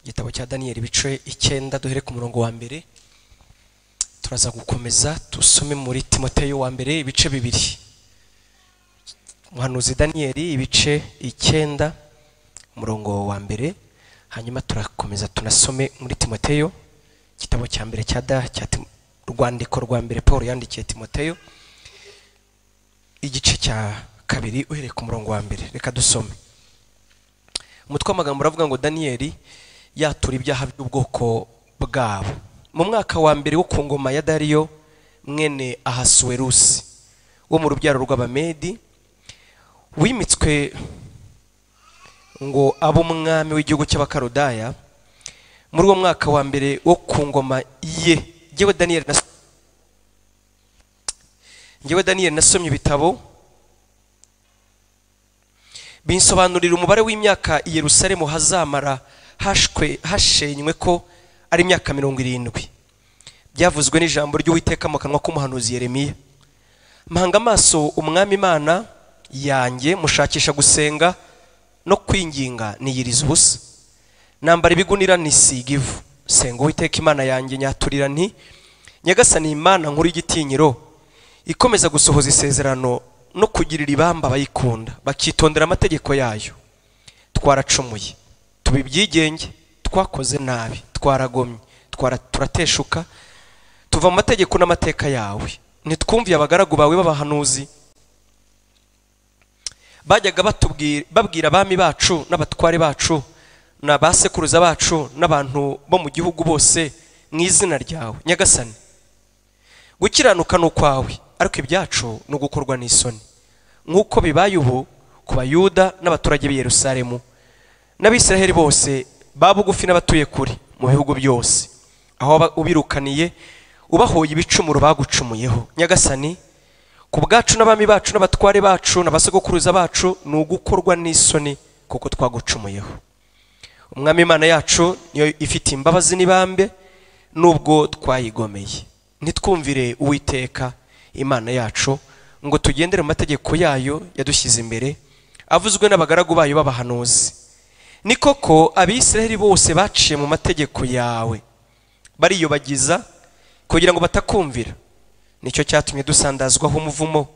igitabo cya Daniyeli ibice 9 duhere ku murongo wa mbere. Turaza gukomeza tusome muri Timoteyo wa mbere ibice 2. Umuhanuzi Daniyeli ibice 9 umurongo wa mbere, hanyuma turakomeza tunasome muri Timoteyo igitabo cya mbere cya rwandiko rwa mbere Paul yandikiye Timoteyo igice cya 2 uhereye ku murongo wa mbere. Reka dusome. Umutwe w'amagambo uravuga ngo Daniyeli yatura ibyaha by'ubwoko bwabo. Mu mwaka wa mbere wo ku ngoma ya Dariyo mwene Ahasuwerusi wo mu rubyaro rw'Abamedi, wimitswe ngo abo umwami w'igihugu cy'Abakaludaya, muri uwo mwaka wa mbere wo ku ngoma ye, njyewe Daniyeli nasomye ibitabo binsobanurira umubare w'imyaka i Yerusalemu hazamara hashenywe ko ari imyaka 70. Byavuzwe n'ijambo ry'Uwiteka mu kanwa k'umuhanuzi Yeremiya. Mpanga amaso umwami Imana yanjye, mushakisha gusenga no kwinginga niyiriza ubusa. Nambara ibigunira nisiga ivu. Senga Uwiteka Imana yanjye nyaturira nti, Nyagasani Imana nkuru y'igitinyiro, ikomeza gusohoza isezerano no kugirira ibamba bayikunda, bakitondera amategeko yayo. Twaracumuye, tubibyigenge, twakoze nabi, twaragomye, turateshuka, tuva mu mategeko n'amateka yawe. Nitwumviye abagaragu bawe b'abahanuzi bajyaga babwira abami bacu n'abatware bacu n'abasekuruza bacu n'abantu bo mu gihugu bose mu izina ryawe. Nyagasani, gukiranuka n'ukwawe, ariko ibyacu no gukorwa n'isoni, nk'uko bibaye ubu ku Bayuda n'abaturage b'i Yerusalemu n'Abisiraheli bose babugufi n'abatuye kuri mu bihugu byose, aho ubirukaniye ubahoye ibicumuro bagucumuyeho. Nyagasani, ku bwacu n'abami bacu n'abatware bacu n'abasogokuruza bacu ni ugukorwa n'isoni, kuko twagucumuyeho. Umwami Imana yacu niyo ifite imbabazi n'ibambe, nubwo twayigomeye. Nitwumvire Uwiteka Imana yacu ngo tugendere mu mategeko yayo yadushyize imbere, avuzwe n'abagaragu bayo b'abahanuzi. Ni koko Abisiraheli bose baciye mu mategeko yawe, bariyobagiza kugira ngo batakumvira. Nicyo cyatumye dusandazwaho umuvumo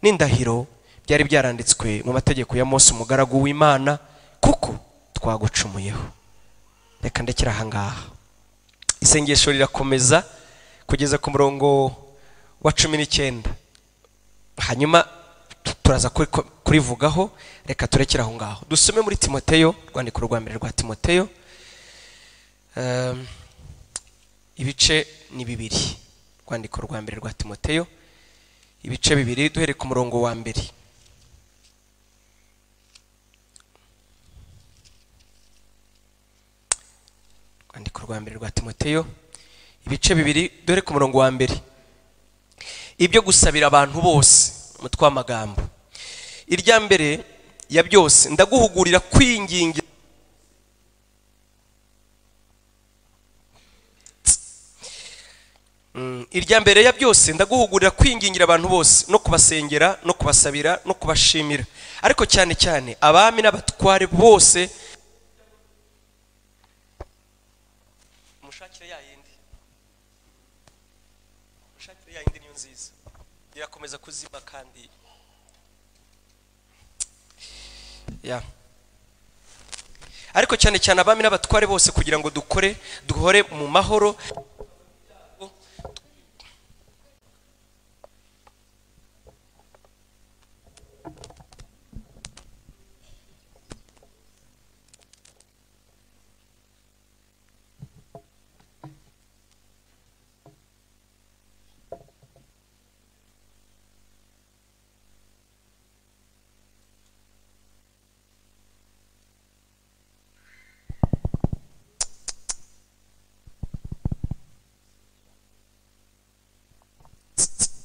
n'indahiro byari byaranditswe mu mategeko ya Mose umugaragu w'Imana, kuko twagucumuyeho. Reka ndekera aha ngaha. Isengesho rirakomeza kugeza ku murongo wa 19, hanyuma turaza kurivugaho. Reka turekera aho ngaho. Dusome muri Timoteyo, rwandiko rwa mbere rwa Timoteyo ibice ni 2. Rwandiko rwa mbere rwa Timoteyo ibice 2 duhere ku murongo wa mbere. Rwandiko rwa mbere rwa Timoteyo ibice 2 duhere ku murongo wa mbere. Ibyo gusabira abantu bose, umutwe w'amagambo. Irya mbere ya byose ndaguhugurira kwingingira irya mbere ya byose ndaguhugurira kwingingira abantu bose no kubasengera no kubasabira no kubashimira, ariko cyane cyane abami n'abatware bose. Mushakire yayindi niyo nziza, irakomeza kuzima kandi ariko cyane cyane abami n'abatware bose, kugira ngo duhore mu mahoro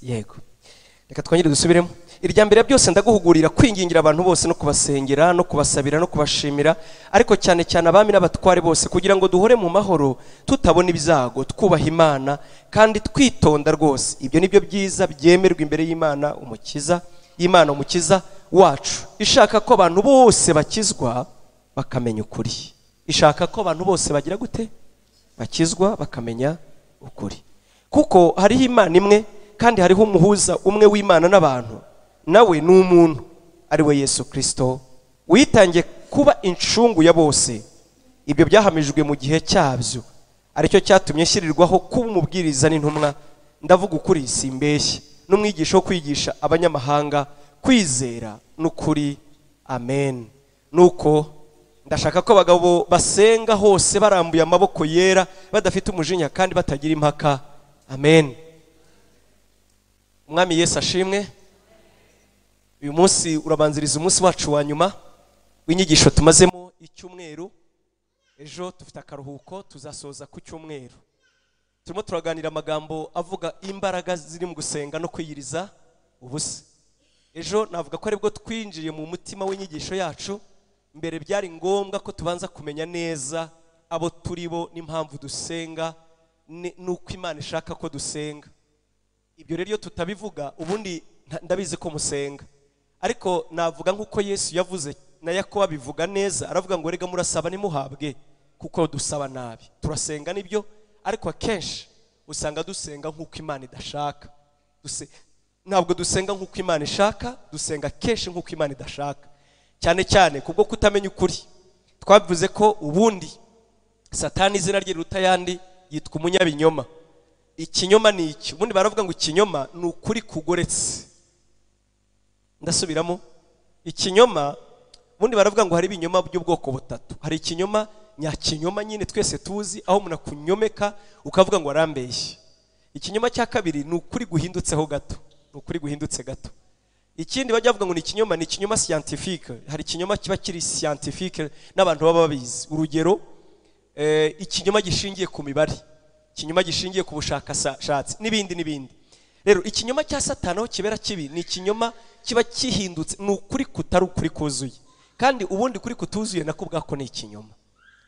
yego. Reka twongere dusubiremo. Irya mbere byose ndaguhugurira kwingingira abantu bose no kubasengera no kubasabira no kubashimira, ariko cyane cyane abami n'abatware bose, kugira ngo duhore mu mahoro tutabona ibyago, twubaha Imana kandi twitonda rwose. Ibyo nibyo byiza byemerwa imbere y'Imana umukiza wacu, ishaka ko abantu bose bakizwa bakamenya ukuri. ishaka ko abantu bose bagira gute bakizwa bakamenya ukuri. Kuko hariho Imana imwe kandi hariho umuhuza umwe w'Imana n'abantu, nawe ni umuntu ari we Yesu Kristo witangiye kuba incungu ya bose. Ibyo byahamijwe mu gihe cyabyo, aricyo cyatumye shyirirwaho kuba umubwiriza n'intumwa, ndavuga ukuri simbeshye, n'umwigisha wo kwigisha abanyamahanga kwizera n'ukuri. Amen. Nuko ndashaka ko abagabo basenga hose barambuye amaboko yera, badafite umujinya kandi batagira impaka. Amen. Umwami Yesu ashimwe. Uyu munsi urabanziriza umunsi wacu wa nyuma w'inyigisho tumazemo icyumweru. Ejo dufite akaruhuko, tuzasoza ku cyumweru. Turimo turaganira amagambo avuga imbaraga ziri mu gusenga no kwiyiriza ubusa. Ejo navuga ko aribwo twinjiye mu mutima w'inyigisho yacu. Mbere byari ngombwa ko tubanza kumenya neza abo turibo n'impamvu dusenga nuko Imana ishaka ko dusenga. Ibyo rero iyo tutabivuga ubundi ndabizi ko musenga, ariko navuga nk'uko Yesu yavuze na Yakobo abivuga neza, aravuga ngo rega murasaba nimuhabwe kuko dusaba nabi. Turasenga nibyo, ariko akenshi usanga dusenga nk'uko Imana idashaka. Ntabwo dusenga nk'uko Imana ishaka, dusenga kenshi nk'uko Imana idashaka, cyane cyane kubwo kutamenya ukuri. Twavuze ko ubundi Satani izina rye riruta yandi yitwa umunyabinyoma. Ikinyoma ni iki? Ubundi baravuga ngo ikinyoma ni ukuri kugoretse. Ndasubiramo, ikinyoma ubundi baravuga ngo hari ibinyoma by'ubwoko butatu. Hari ikinyoma nyakinyoma nyine twese tuzi, aho umuntu akunyomeka ukavuga ngo arambeshye. Ikinyoma cya kabiri ni ukuri guhindutseho gato, ni ukuri guhindutse gato. Ikindi bajya bavuga ngo ni ikinyoma scientifique. Hari ikinyoma kiba kiri scientifique n'abantu baba babizi. Urugero, ikinyoma gishingiye ku mibare, ikinyoma gishingiye ku bushakashatsi n'ibindi. Rero ikinyoma cya Satani aho kibera kibi ni ikinyoma kiba kihindutse, ni ukuri kutari ukuri kuzuye, kandi ubundi kuri kutuzuye nako bwako ni ikinyoma.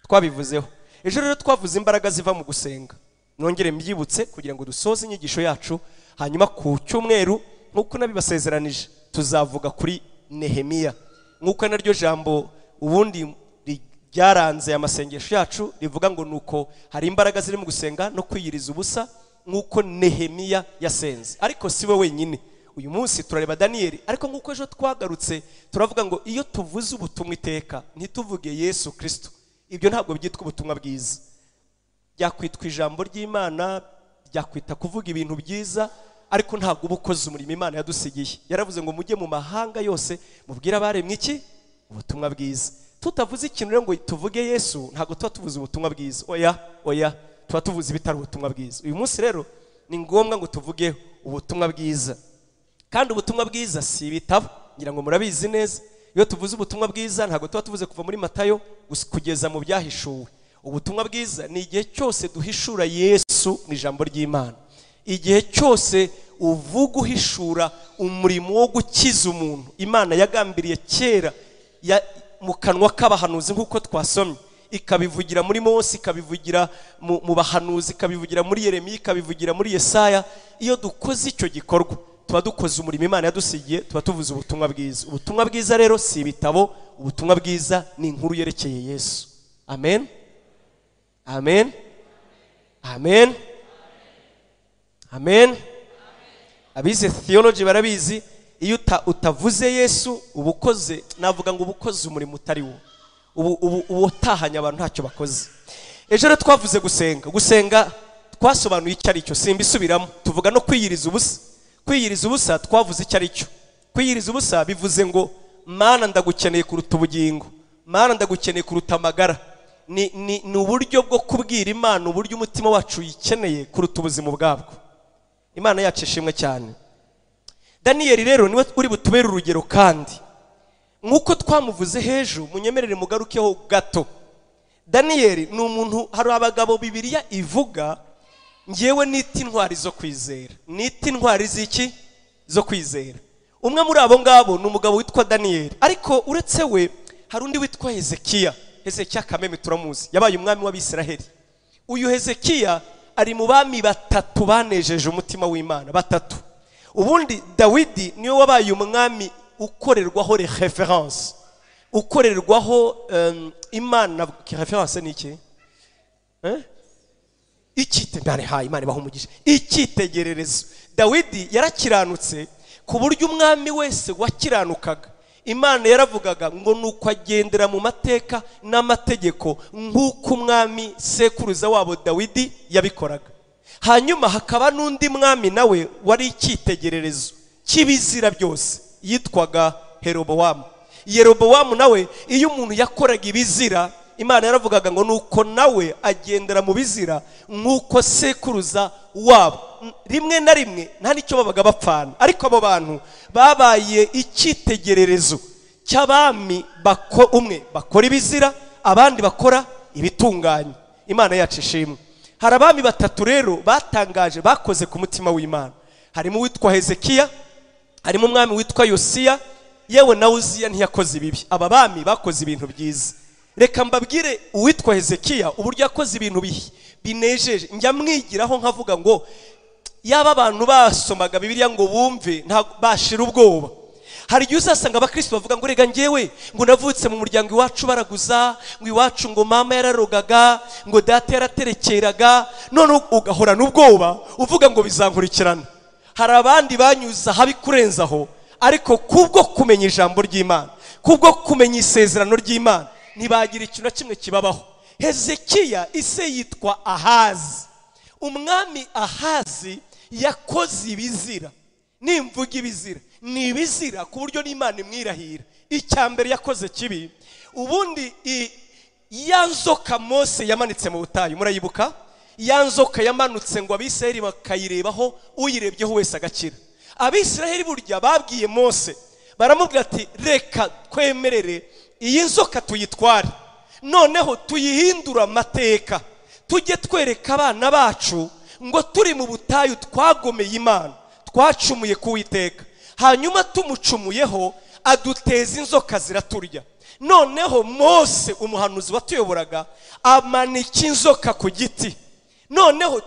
Twabivuzeho ejo. Rero twavuze imbaraga ziva mu gusenga. Nongere mbyibutse kugira ngo dusoze inyigisho yacu. Hanyuma ku cyumweru nk'uko nabibasezeranije tuzavuga kuri Nehemiya, nk'uko naryo jambo ubundi ryaranze amasengesho yacu rivuga ngo nuko hari imbaraga ziri mu gusenga no kwiyiriza ubusa, nk'uko Nehemiya yasenze. Ariko si we wenyine. Uyu munsi turareba Daniyeli, ariko nk'uko ejo twagarutse turavuga ngo iyo tuvuze ubutumwa iteka ntituvuge Yesu Kristo, ibyo ntabwo byitwa ubutumwa bwiza. Byakwitwa ijambo ry'Imana, byakwita kuvuga ibintu byiza, ariko ntabwo ubukoze umurimo Imana yadusigiye. Yaravuze ngo mujye mu mahanga yose mubwire abaremwe iki? Ubutumwa bwiza. Tutavuze ikintu rero ngo tuvuge Yesu, ntabwo tuba tuvuze ubutumwa bwiza. Oya, tuba tuvuze ibitari ubutumwa bwiza. Uyu munsi rero ni ngombwa ngo tuvuge ubutumwa bwiza. Kandi ubutumwa bwiza si ibitabo, ngira ngo murabizi neza. Iyo tuvuze ubutumwa bwiza ntabwo tuba tuvuze kuva muri Matayo kugeza mu byahishuwe. Ubutumwa bwiza ni igihe cyose duhishura Yesu mu ijambo ry'Imana. Igihe cyose uvuga uhishura umurimo wo gukiza umuntu Imana yagambiriye kera mu kanwa k'abahanuzi, nk'uko twasomye, ikabivugira muri Mose, ikabivugira mu bahanuzi, ikabivugira muri Yeremiya, ikabivugira muri Yesaya. Iyo dukoze icyo gikorwa tuba dukoze umurimo Imana yadusigiye, tuba tuvuze ubutumwa bwiza. Ubutumwa bwiza rero si ibitabo, ubutumwa bwiza ni inkuru yerekeye Yesu. Amen. Amen. Amen. Amen. Abize theology barabizi, iyo utavuze Yesu ubukoze, navuga ngo ubukoze umurimo utari wo, ubu utahanya abantu ntacyo bakoze. Ejo rero twavuze gusenga twasobanuye icyo ari cyo, simbisubiramo. Tuvuga no kwiyiriza ubusa. Kwiyiriza ubusa twavuze icyo ari cyo. Kwiyiriza ubusa bivuze ngo Mana ndagukeneye kuruta ubugingo, Mana ndagukeneye kuruta amagara. Ni uburyo bwo kubwira Imana uburyo umutima wacu yikeneye kuruta ubuzima bwabwo. Imana yacu ishimwe cyane. Daniyeli rero niwe uri butubere urugero, kandi nk'uko twamuvuze hejuru, munyemerere mugarukeho gato. Daniyeli ni umuntu, hari abagabo Bibiliya ivuga ngewe nita intwari zo kwizera. Nita intwari z'iki? Zo kwizera. Umwe muri abo ngabo ni umugabo witwa Daniyeli, ariko uretse we hari undi witwa Hezekiya. Hezekiya Kameme turamuzi, yabaye umwami w'Abisiraheli. Uyu Hezekiya ari mu bami batatu banejeje umutima w'Imana, batatu. Ubundi Dawidi niwe wabaye umwami ukorerwaho reference. ukorerwaho imana reference ni iki Imana ibaha umugisha. Icyitegererezo. Dawidi yarakiranutse ku buryo umwami wese wakiranukaga Imana yaravugaga ngo nuko agendera mu mateka n'amategeko nk'uko umwami sekuruza wabo Dawidi yabikoraga. Hanyuma hakaba n'undi mwami nawe wari icyitegererezo cy'ibizira byose yitwaga Yerobowamu. Yerobowamu nawe iyo umuntu yakoraga ibizira Imana yaravugaga ngo nuko nawe agendera mu bizira nk'uko sekuruza wabo. Rimwe na rimwe nta nicyo babaga bapfana, ariko abo bantu babaye icyitegererezo cy'abami umwe bakora ibizira abandi bakora ibitunganye. Imana yacu ishimwe. Hari abami batatu rero batangaje bakoze ku mutima w'Imana. Harimo uwitwa Hezekiya, harimo umwami witwa Yosiya, yewe na Uziya ntiyakoze ibibi. Aba bami bakoze ibintu byiza. Reka mbabwire uwitwa Hezekiya uburyo yakoze ibintu binejeje. Njya mwigiraho nkavuga ngo yaba abantu basomaga Bibiliya ngo bumve bashira ubwoba. Hari igihe uzasanga abakristo bavuga ngo rega njyewe ngo navutse mu muryango iwacu baraguza, ngo iwacu ngo mama yararogaga, ngo data yaraterekeraga, none ugahorana ubwoba uvuga ngo bizankurikirana. Hari abandi banyuza habi kurenzaho, ariko kubwo kumenya ijambo ry'Imana, kubwo kumenya isezerano ry'Imana ntibagira ikintu na kimwe kibabaho. Hezekiya ise yitwa Ahazi. Umwami Ahazi yakoze ibizira. Nimvuga ibizira ni ibizira ku buryo n'Imana imwirahira. Icyambere yakoze kibi, ubundi yanzoka Mose yamanitse mu butayu, murayibuka? Yanzoka yamanutse ngo Abisirayeli bakayirebaho, uyirebyeho wese agakira. Abisirayeli burya babwiye Mose, baramubwira ati reka twemerere iyi nzoka tuyitware, noneho tuyihindura amateka, tujye twereka abana bacu ngo turi mu butayu twagomeye Imana, twacumuye kuwiteka, hanyuma tumucumuyeho aduteza inzoka ziraturya. Noneho Mose umuhanuzi watuyoboraga amanika inzoka ku giti, noneho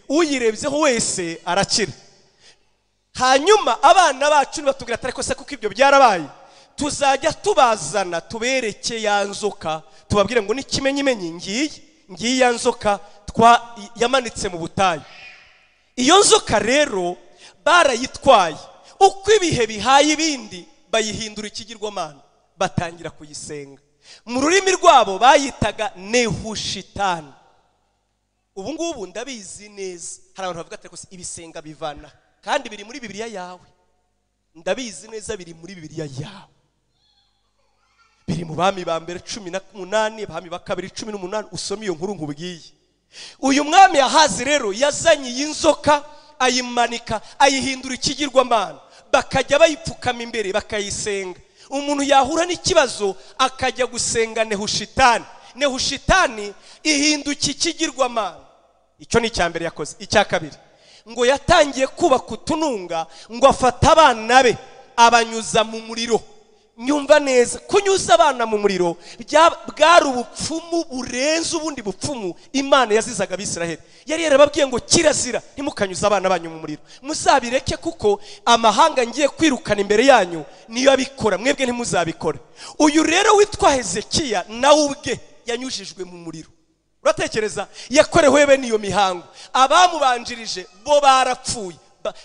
uyirebyeho wese arakira. Hanyuma abana bacu batubwira ati ariko se kuko ibyo byarabaye, tuzajya tubazana tubereke ya nzoka, tubabwire ngo n'ikimenyimenyi ngiyi ya nzoka yamanitse mu butayu. Iyo nzoka rero barayitwaye, uko ibihe bihaye ibindi bayihindura ikigirwamana, batangira kuyisenga. Mu rurimi rwabo bayitaga Nehushitani. Ubu ngubu ndabizi neza hari abantu bavuga ati ariko ibisenga bivana, kandi biri muri Bibiliya yawe. Ndabizi neza biri muri Bibiliya yawe, biri mu bami ba mbere 18, bami ba kabiri 18. Usome iyo nkuru nkubwiye. Uyu mwami Ahazi rero yazanye iyi nzoka, ayimanika, ayihindura ikigirwamana, bakajya bayipfukama imbere bakayisenga. Umuntu yahura n'ikibazo akajya gusenga Nehushitani. Nehushitani ihinduka ikigirwamana. Icyo ni icyambere yakoze. Icya kabiri, ngo yatangiye kubaka utununga, ngo afata abana be abanyuza mu muriro. Nyumva neza, kunyuza abana mu muriro bwari ubupfumu burenze ubundi bupfumu Imana yazizaga Abisirayeli. Yari yarababwiye ngo kirazira ntimukanyuza abana banyu mu muriro, muzabireke kuko amahanga ngiye kwirukana imbere yanyu niyo abikora, mwebwe ntimuzabikora. Uyu rero witwa Hezekiya nawe ubwe yanyujijwe mu muriro. Uratekereza, yakorewe bene iyo mihango, abamubanjirije bo barapfuye,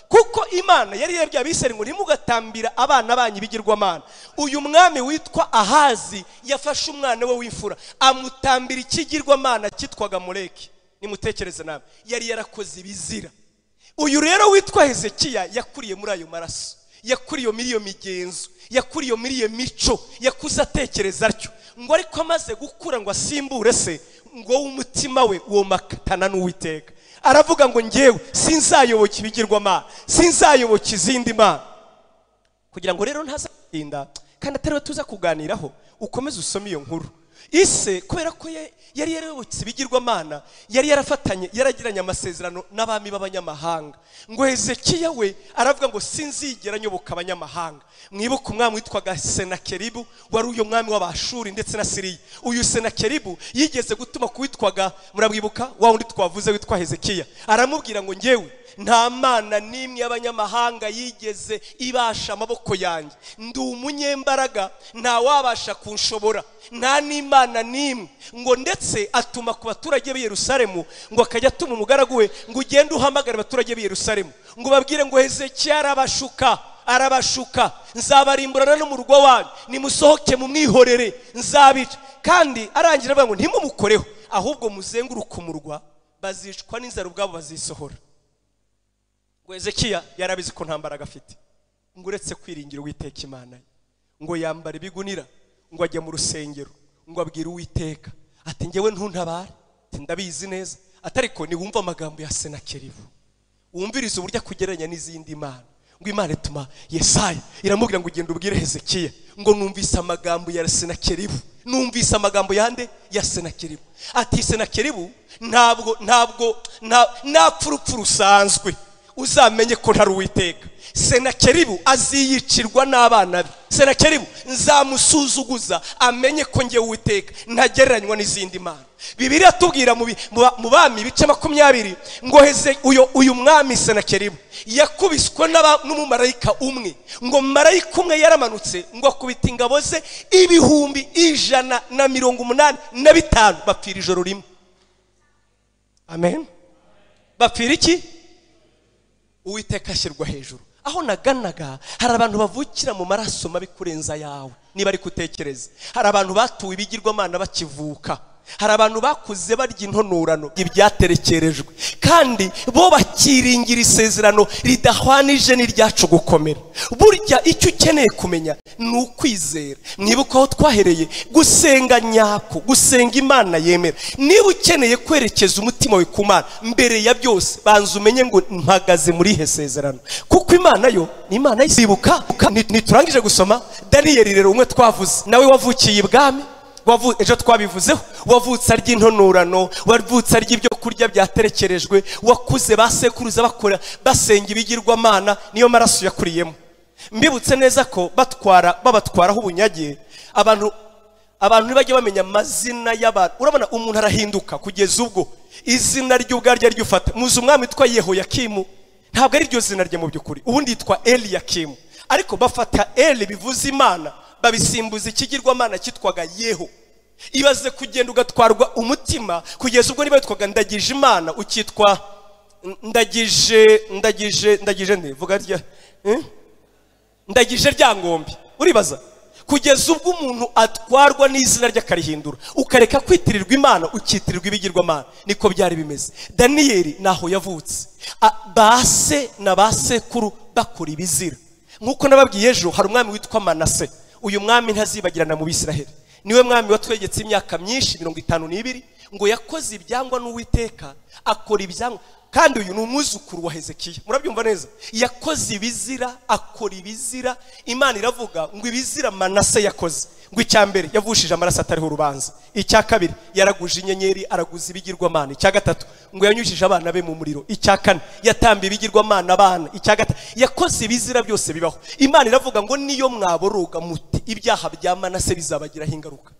kuko Imana yari yabwiye Abisirayeli ngo ntimugatambira abana banyu bigirwamana. Uyu mwami witwa Ahazi yafashe umwana we w'imfura amutambira ikigirwamana cyitwaga Moleki. Nimutekereze nawe, yari yarakoze ibizira. Uyu rero witwa Hezekiya yakuriye muri ayo maraso, yakuriye muri iyo migenzo, yakuriye muri iyo mico, yakuze atekereza atyo. Ngo ariko amaze gukura ngo asimbure se, ngo umutima we uwo makatana n'Uwiteka, aravuga ngo njyewe sinzayoboka ibigirwamana, sinzayoboka izindi mana. Kugira ngo rero ntazatinda kandi atariwe tuza kuganiraho, ukomeze usome iyo nkuru. Ise kubera ko yari yarayobotse ibigirwamana, yari yarafatanye, yaragiranye amasezerano n'abami b'abanyamahanga. Ngo Hezekiya we aravuga ngo sinzigera nyoboka abanyamahanga. Mwibuka umwami witwaga Senakeribu, wari uyo mwami w'Abashuri ndetse na Siriya. Uyu Senakeribu yigeze gutuma kuwitwaga, murabwibuka wa wundi twavuze witwa Hezekiya, aramubwira ngo njyewe nta mana n'imwe y'abanyamahanga yigeze ibasha amaboko yanjye. Ndi umunyembaraga, nta wabasha kunshobora, nta n'imana n'imwe. Ngo ndetse atuma ku baturage b'i Yerusalemu, ngo akajya atuma umugaragu we ngo ugende uhamagare abaturage b'i Yerusalemu, ngo babwire ngo Hezekiya arabashuka, nzabarimburana no mu rugo wanyu, nimusohoke mu mwihorere, nzabica. Kandi arangira avuga ngo ntimumukoreho, ahubwo muzenguruke umurwa, bazicwa n'inzara ubwabo bazisohora. Ngo Hezekiya yarabizi ko nta mbaraga afite, ngo uretse kwiringira Uwiteka Imana ye, ngo yambara ibigunira, ngo ajya mu rusengero, ngo abwire Uwiteka ati njyewe ntuntabare, ndabizi neza, atariko ni wumva amagambo ya Senakeribu, wumviriza uburyo kugeranya n'izindi mana. Ngo Imana ituma Yesaya iramubwira ngo ugende ubwire Hezekiya ngo numvise amagambo ya Senakeribu, numvise amagambo yande ya Senakeribu. Ati Senakeribu ntabwo napfurupfu rusanzwe, uzamenye ko ntari Uwiteka. Senakeribu aziyicirwa n'abana be. Senakeribu nzamusuzuguza, amenye ko njye Uwiteka ntagereranywa n'izindi mana. Bibiliya tubwira mu Bami ibice 20 ngo uyu mwami Senakeribu yakubiswe n'umumarayika umwe, ngo marayika umwe yaramanutse ngo akubita ingabo ze 185 bapfira ijoro rimwe. Amen. Bapfira iki? Uwiteka ashyirwa hejuru. Aho naganaga hari abantu bavukira mu maraso mabi kurenza yawe. Niba ari kutekereza, hari abantu batuwe ibigirwamana bakivuka, hari abantu bakuze barya intonurano ibyaterekerejwe, kandi bo bakiringira isezerano ridahwanije n'iryacu gukomera. Burya icyo ukeneye kumenya ni ukwizera. Mwibuka aho twahereye, gusenga nyako, gusenga Imana yemera. Niba ukeneye kwerekeza umutima we ku Mana, mbere ya byose banza umenye ngo mpagaze muri ihe sezerano, kuko Imana yo ni Imana y'isibuka. Niturangije gusoma Daniyeli rero umwe twavuze, nawe wavukiye ibwami, ejo twabivuzeho, wavutse arya intonurano, wavutse arya ibyo kurya byaterekerejwe, wakuze basekuruza bakora basenga ibigirwamana, niyo maraso yakuriyemo. Mbibutse neza ko babatwaraho ubunyage, abantu ntibajye bamenya amazina y'abantu. Urabona umuntu arahinduka kugeza ubwo izina ry'ubwaryo ryufata. Muzi umwami witwa Yehoyakimu, ntabwo ari ryo zina rye mu by'ukuri, ubundi yitwa Eliyakimu, ariko bafata Eli bivuze Imana, babisimbuza ikigirwamana cyitwaga Yeho. Ibaze kugenda ugatwarwa umutima kugeza ubwo niba yitwaga Ndagije Imana ukitwa Ndagije nde vuga rya Ndagije Ryangombe. Uribaza kugeza ubwo umuntu atwarwa n'izina rye akarihindura, ukareka kwitirirwa Imana ukitirirwa ibigirwamana. Niko byari bimeze. Daniyeli naho yavutse, base na basekuru bakora ibizira. Nkuko nababwiye ejo, hari umwami witwa Manase. Uyu mwami ntazibagirana mu Bisiraheli, niwe mwami watwegetse imyaka myinshi 52, ngo yakoze ibyangwa n'Uwiteka, akora ibyangwa. Kandi uyu ni umwuzukuru wa Hezekiya, murabyumva neza. Yakoze ibizira, akora ibizira. Imana iravuga ngo ibizira Manase yakoze, ngo icya mbere yavushije amaraso atariho urubanza, icya kabiri yaraguje inyenyeri, araguza ibigirwamana, icya gatatu ngo yanyujije abana be mu muriro, icya kane yatambiye ibigirwamana abana, icya gatatu yakoze ibizira byose bibaho. Imana iravuga ngo niyo mwaboroga muti ibyaha bya Manase bizabagiraho ingaruka.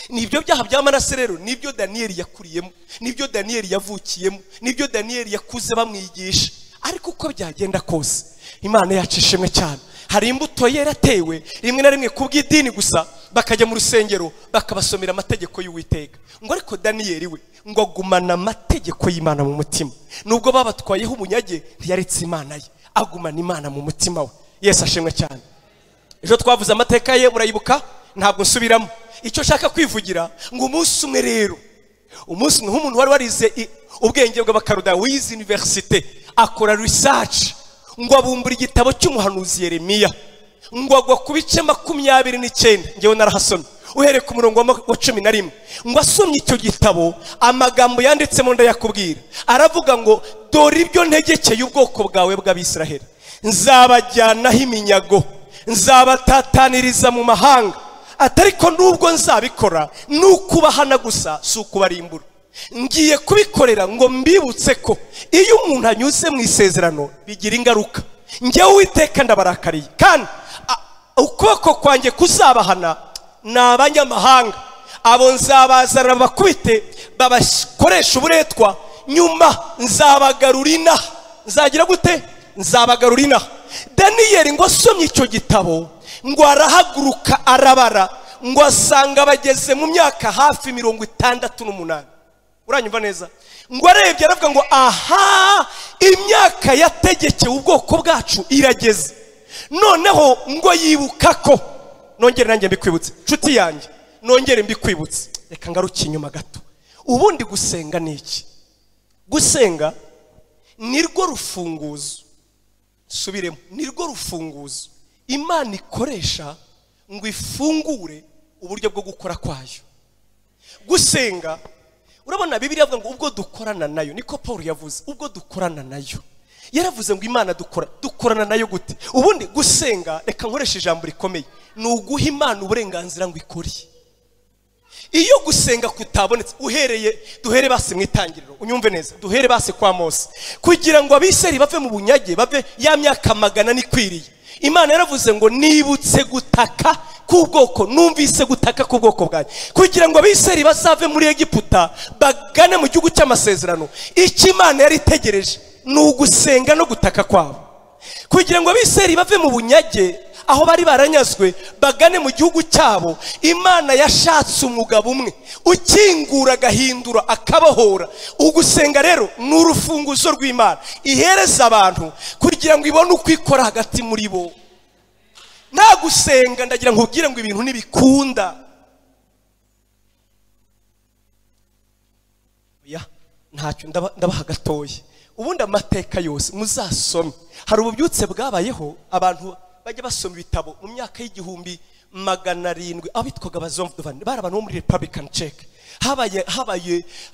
Nibyo byaha bya Manase rero nibyo Daniyeli yakuriyemo, nibyo Daniyeli yavukiyemo, nibyo Daniyeli yakuze bamwigisha. Ariko uko byagenda kose Imana yacishimwe cyane. Hari imbuto yeratewe rimwe na rimwe kubw'idini gusa, bakajya mu rusengero bakabasomera amategeko y'Uwiteka. Ngo ariko Daniyeli we ngo agumana amategeko y'Imana mu mutima. Nubwo babatwayeho umunyage, ntiyaretse Imana ye, agumana Imana mu mutima we. Yesu ashimwe cyane. Ejo twavuze amateka ye, murayibuka, ntabwo nsubiramo. Icyo shaka kwivugira ngo umunsi umwe rero, umunsi umwe nk'umuntu wari warize ubwenge bw'abakaruda wize universite, akora research, ngo abumbura igitabo cy'umuhanuzi Yeremiya, ngo agwa ku bice 29. Ngewe narahasomye uhereye ku murongo wa 11. Ngo asomye icyo gitabo, amagambo yanditsemo ndayakubwira. Aravuga ngo dore ibyo ntegekeye ubwoko bwawe bw'Abisiraheli, nzabajyanaho iminyago, nzabatataniriza mu mahanga, atariko nubwo nzabikora n'ukubahana gusa si ukubarimbura. Ngiye kubikorera ngo mbibutse ko iyo umuntu anyuze mu isezerano bigira ingaruka. Njyewe Uwiteka ndabarakariye, kandi ukuboko kwanjye kuzabahana n'abanyamahanga. Abo nzabazana bakubite, babakoresha uburetwa, nyuma nzabagarura inaha nzagira gute? Nzabagarura inaha. Daniyeli ngo asomye icyo gitabo ngo arahaguruka arabara ngo asanga bageze mu myaka hafi 68. Uranyumva neza? Ngo arebye aravuga ngo aha, imyaka yategekewe ubwoko bwacu irageze. Noneho ngo yibuka ko, nongere nanjye mbikwibutse nshuti yanjye, nongere mbikwibutse, reka ngaruke inyuma gato. Ubundi gusenga ni iki? Gusenga nirwo rufunguzo, subiremo, nirwo rufunguzo Imana ikoresha ngo ifungure uburyo bwo gukora kwayo. Gusenga, urabona Bibiliya avuga ngo ubwo dukorana nayo, niko Paul yavuze, ubwo dukorana nayo. Yaravuze ngo Imana dukorana nayo gute? Ubundi gusenga, reka nkoresha ijambo rikomeye, ni uguha Imana uburenganzira ngo ikore. Iyo gusenga kutabonetse, duhere base mu itangiriro, unyumve neza, duhere base kwa Mose, kugira ngo abiseri bave mu bunyage, bave ya myaka 100 nikwiriye. Imana yaravuze ngo nibutse gutaka kubwoko, numvise gutaka kubwoko bwanjye, kugira ngo abiseri bazave muri Egiputa bagane mu gihugu cy'amasezerano. Iki Imana yari itegereje ni ugusenga no gutaka kwabo, kugira ngo abiseri bave mu bunyage aho bari baranyazwe bagane mu gihugu cyabo. Imana yashatse umugabo umwe ukingura, agahindura, akabohora. Ugusenga rero ni urufunguzo rw'Imana ihereza abantu kugira ngo ibone uko ikora hagati muri bo. Nta gusenga ndagira ngo ubwire ngo ibintu ntibikunda. Ntacyo ndabaha gatoya. Ubundi amateka yose muzasome, hari ububyutse bwabayeho, abantu bajya basoma ibitabo mu myaka y'igihumbi 700 abitwaga abazomvuvan, bari abantu bo muri Republican Czech.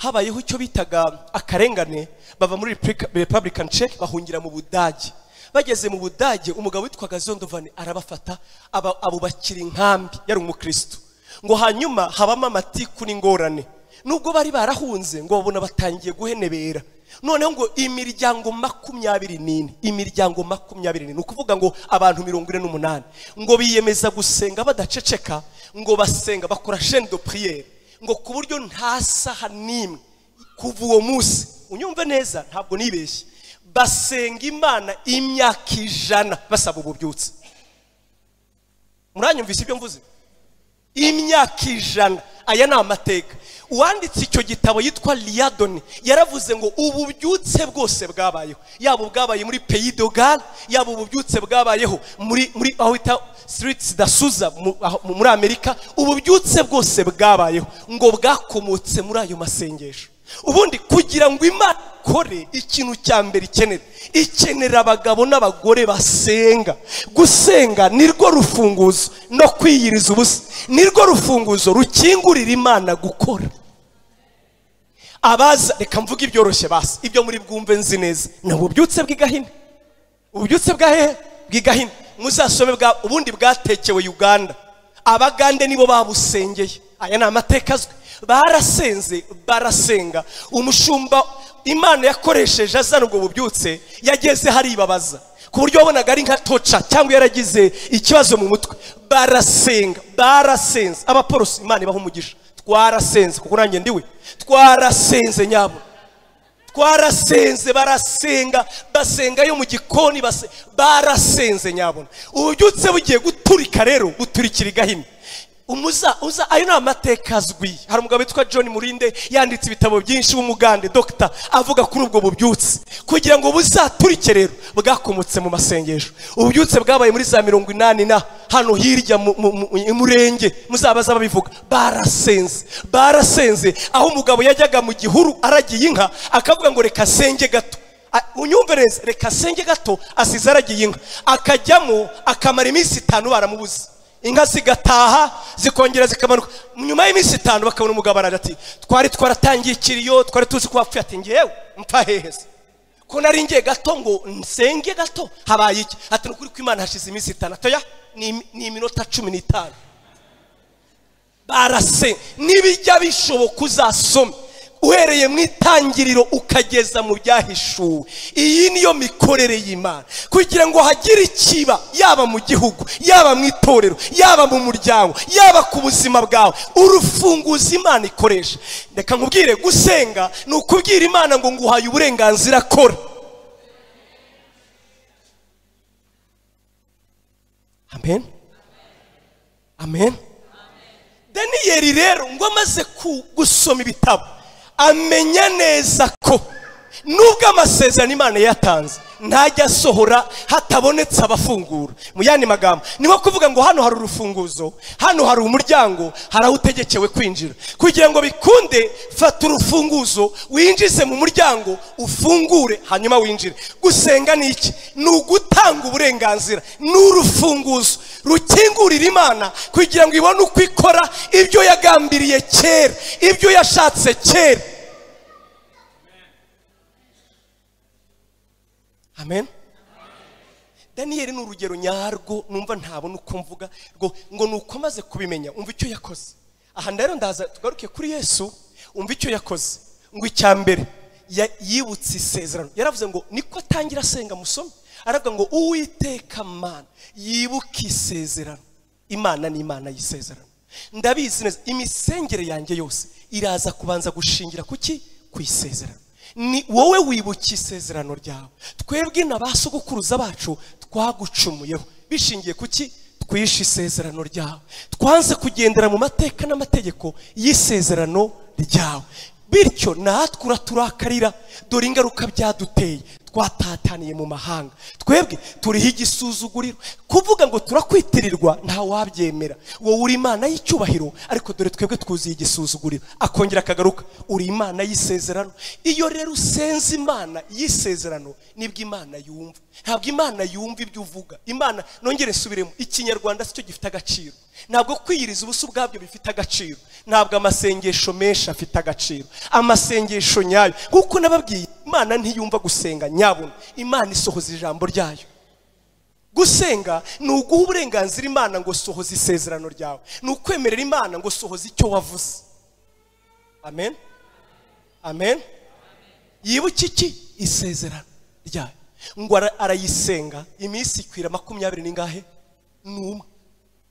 Habayeho icyo bitaga akarengane, bava muri Republican Czech bahungira mu Budage. Bageze mu Budage, umugabo witwaga Zondovan arabafata, abo bakiri inkambi, yari umukristo. Ngo hanyuma habamo amatiku n'ingorane, nubwo bari barahunze ngo babona batangiye guhenebera. Noneho ngo imiryango 24, imiryango 24, nukuvuga ngo abantu 48 ngo biyemeza gusenga badaceceka, ngo basenga bakora chaîne de prière, ngo ku buryo nta saha nimwe kuva uwo munsi, unyumve neza ntabwo nibeshye, basenga Imana imyaka 100 basaba ububyutse. Muranyumvise ibyo mvuze? Imyaka 100. Aya ni amateka. Uwanditse icyo gitabo yitwa Liadoni yaravuze ngo ububyutse bwose bwabayeho, yaba bwabaye muri Pays de Galles, yaba ububyutse bwabayeho muri aho ita Streets da Suza muri Amerika, ububyutse bwose bwabayeho ngo bwakomotse muri ayo masengesho. Ubundi kugira ngo Imana kore, ikintu cya mbere ikenera abagabo n'abagore basenga. Gusenga nirwo rufunguzo, no kwiyiriza ubusa nirwo rufunguzo rukingurira Imana gukora. Abaza, reka mvuga ibyoroshye basi, ibyo muri bwumve nzi neza, ni ububyutse bw'igahini. Ububyutse bw'igahini muzasome ubundi bwatekewe Uganda, Abagande nibo babusengeye. Aya ni amateka azwi. Barasenga, umushumba Imana yakoresheje azana ubwo bubyutse yageze hari ibabaza, ku buryo wabonaga ari nka toca cyangwa yaragize ikibazo mu mutwe. Barasenze abaporosi, Imana ibaho umugisha, twarasenze kuko nanjye ndiwe, twarasenze nyabo, twarasenze, barasenga, basenga yo mu gikoni, barasenze nyabona. Ububyutse bugiye guturika rero, guturikira igahini. Ayo ni amateka azwi. Hari umugabo witwa John Murinde yanditse ibitabo byinshi w'umugande Dr. avuga kuri ubwo bubyutse, kugira ngo buzaturike rero bwakomotse mu masengesho. Ububyutse bwabaye muri za 80 na hano hirya mu murenge, muzabaza babivuga. Barasenze aho umugabo yajyaga mu gihuru aragiye inka, akavuga ngo reka senge gato. Unyumve neza, reka senge gato, asize aragiye inka, akajyamo akamara iminsi 5 baramubuza. Inka zigataha zikongera zikamanuka. Nyuma y'iminsi 5 bakabona umugabo arati, twaratangiye ikiriyo, twari tuzi ko wapfuye. Ati ngewe mpfa hehese ko nari ngiye gato ngo nsenge gato, habaye iki? Ati nukuri ko Imana hashize iminsi 5. Atoya ni iminota 15. Barasenga nibijya bishoboka uzasome uhereye mu itangiriro ukageza mu byahishuwe. Iyi niyo mikorere y'Imana, kugira ngo hagire ikiba, yaba mu gihugu, yaba mu itorero, yaba mu muryango, yaba ku buzima bwawe, urufunguza Imana ikoresha. Reka nkubwire, gusenga ni ukubwira Imana ngo nguhaye uburenganzira, kora. amen amen. Daniyeli rero ngo amaze gusoma ibitabo amenya neza ko nubwo amasezerano Imana yatanze ntajya asohora hatabonetse abafungura. Mu yandi magambo niho kuvuga ngo hano hari urufunguzo, hano hari umuryango, hari aho utegekewe kwinjira. Kugira ngo bikunde, fata urufunguzo winjize mu muryango ufungure hanyuma winjire. Gusenga ni iki? Ni ugutanga uburenganzira, ni urufunguzo rukingurira Imana kugira ngo ibone uko ikora ibyo yagambiriye kera, ibyo yashatse kera. Amen. Daniyeli ni urugero nyarwo numva ntabona uko mvuga ngo nuko maze kubimenya umva icyo yakoze. Aha rero ndaza tugaruke kuri Yesu, umva icyo yakoze. Ngo icyambere yibutse isezerano. Yaravuze ngo niko atangira asenga musome. Aravuga ngo Uwiteka Mana yibuke isezerano. Imana ni Imana y'isezerano. Ndabizi neza imisengere yanjye yose iraza kubanza gushingira kuki? Ku isezerano. Ni wowe wibuka isezerano ryawe. Twebwe n'abasogokuruza bacu twagucumuyeho bishingiye kuki? Twishe isezerano ryawe, twanze kugendera mu mateka n'amategeko y'isezerano ryawe, bityo natwe turakarira. Dore ingaruka byaduteye, twatataniye mu mahanga. Twebwe turiho igisuzuguriro. Kuvuga ngo turakwitirirwa nta wabyemera. Wowe uri Imana y'icyubahiro, ariko dore twebwe twuziye igisuzuguriro. Akongera akagaruka, uri Imana y'isezerano. Iyo rero usenze Imana y'isezerano nibwo Imana yumva. Ntabwo Imana yumva ibyo uvuga. Imana, nongere nsubiremo, ikinyarwanda cyo gifite agaciro. Ntabwo kwiyiriza ubusa ubwabyo bifite agaciro. Ntabwo amasengesho menshi afite agaciro. Amasengesho nyayo, kuko nababwiye Imana ntiyumva gusenga nyabona. Imana isohoza ijambo ryayo. Gusenga ni uguha uburenganzira Imana ngo sohoza isezerano ryawe. Ni ukwemerera Imana ngo sohoza icyo wavuze. Amen amen. Yibuke iki? Isezerano ryayo. Ngo arayisenga iminsi ikwira 20 n'ingahe? N'umwe.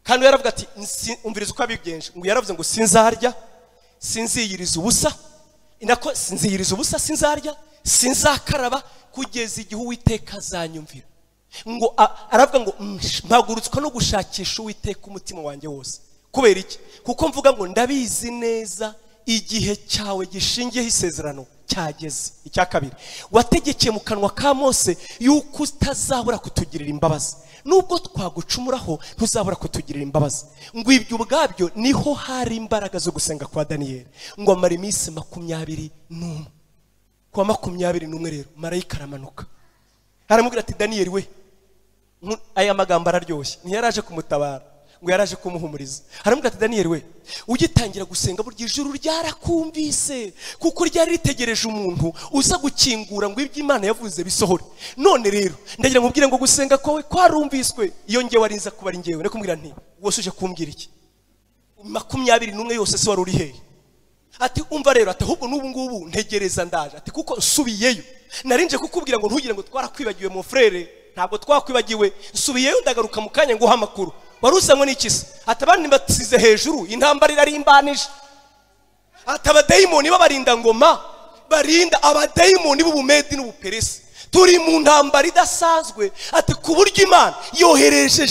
Kandi yaravuga ati umviriza uko abigenje. Ngo yaravuze ngo sinzarya, sinziyiriza ubusa. Inako sinziyiriza ubusa, sinzarya, sinzakaraba kugeza igihe Uwiteka azanyumvira. Ngo aravuga ngo mpagurutswa no gushakisha Uwiteka umutima wanjye wose. Kubera iki? Kuko mvuga ngo ndabizi neza igihe cyawe gishingiyeho isezerano cyageze. Icya kabiri, wategekeye mu kanwa ka Mose yuko utazabura kutugirira imbabazi. Nubwo twagucumuraho ntuzabura kutugirira imbabazi. Ngo ibyo ubwabyo niho hari imbaraga zo gusenga kwa Daniyeli. Ngo amara iminsi 21. Kwa 21 rero marayika aramanuka, aramubwira ati Daniyeli we, aya magambo araryoshye. Ntiyaraje kumutabara, ngo yaraje kumuhumuriza. Aramubwira ati Daniyeli we, ugitangira gusenga burya ijuru ryarakumvise, kuko ryari ritegereje umuntu uza gukingura ngo ibyo Imana yavuze bisohore. None rero ndagira nkubwire ngo gusenga kwawe kwarumviswe. Iyo ngewe warinza kuba ari ngewe nakumbwira nti wose uje kumbwira iki? 21 yose se wari uri hehe? Ati umva rero, ati ahubwo n'ubu ngubu ntegereza ndaje. Ati kuko nsubiyeyo. Narinje kukubwira ngo ntugire ngo twarakwibagiwe mu frere. Ntabwo twakwibagiwe. Nsubiyeyo ndagaruka mu kanya ngo hamakuru. Warusanywe n'ikisi? Ati abandi batize hejuru, intambara irarimbanije. Ati abadayimoni babarinda ngoma, barinda abadayimoni b'Ubumedi n'Ubuperesi. Turi mu ntambara idasanzwe. Ati ku buryo Imana yohereje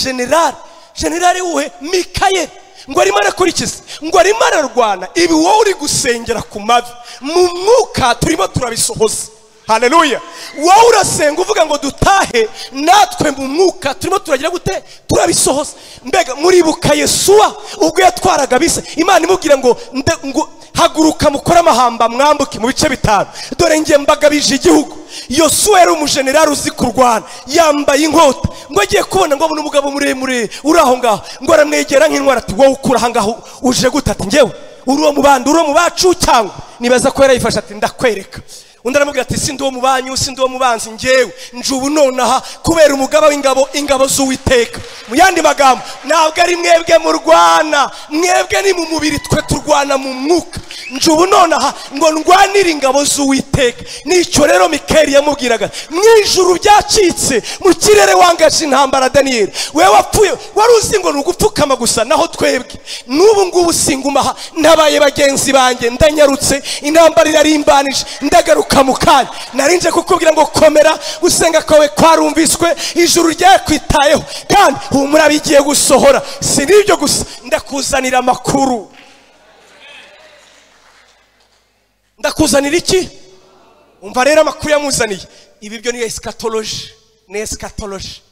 generali uhe Mikayeli ngo arimo arakurikiza, ngo arimo ararwana. Ibi wowe uri gusengera ku mavi, mu mwuka turimo turabisohoza. Haleluya. Wowe urasenga uvuga ngo dutahe, natwe mu mwuka turimo turagira gute? Turabisohoza. Mbega muribuka Yesuwa ubwo yatwaraga bise, Imana imubwira ngo haguruka mukora amahamba mwambuke mu bice 5. Dore ngiye mbagabije igihugu. Yosuwa yari umujenerali uzi kurwana, yambaye inkota. Ngo agiye kubona ngo abone umugabo muremure uri aho ngaho, ngo aramwegera nk'intwara ati wowe ukura aha ngaho uje gutata ngewe uri uwo mu bandi, uri uwo mu bacu cyangwa? Nibaza ko yarayifasha ati ndakwereka. Undi aramubwira ati sindi uwo mu banyu, sindi uwo mu banzi, ngewe njubu nonaha kubera umugaba w'ingabo, ingabo z'Uwiteka. Mu yandi magambo, ntabwo ari mwebwe mu rwana, mwebwe ni mu mubiri, twe turwana mu mwuka. Njubu nonaha ngo ndwanire ingabo z'Uwiteka. Nicyo rero Mikayeli yamubwiraga. Mwijuru byacitse, mu kirere wangaje intambara. Daniyeli wewe wapfuye, wari uzi ngo nugupfukama gusa, naho twebwe n'ubu ngubu singumaha. Nabaye bagenzi banjye, ndanyarutse, intambara irarimbanije, ndagaruka kugaruka mu kanya. Narinje kukubwira ngo komera, gusenga kwawe kwarumviswe, ijuru ryakwitayeho kandi humura bigiye gusohora. Si nibyo gusa, ndakuzanira amakuru. Ndakuzanira iki? Umva rero amakuru yamuzaniye. Ibi byo ni eschatology, ni eschatology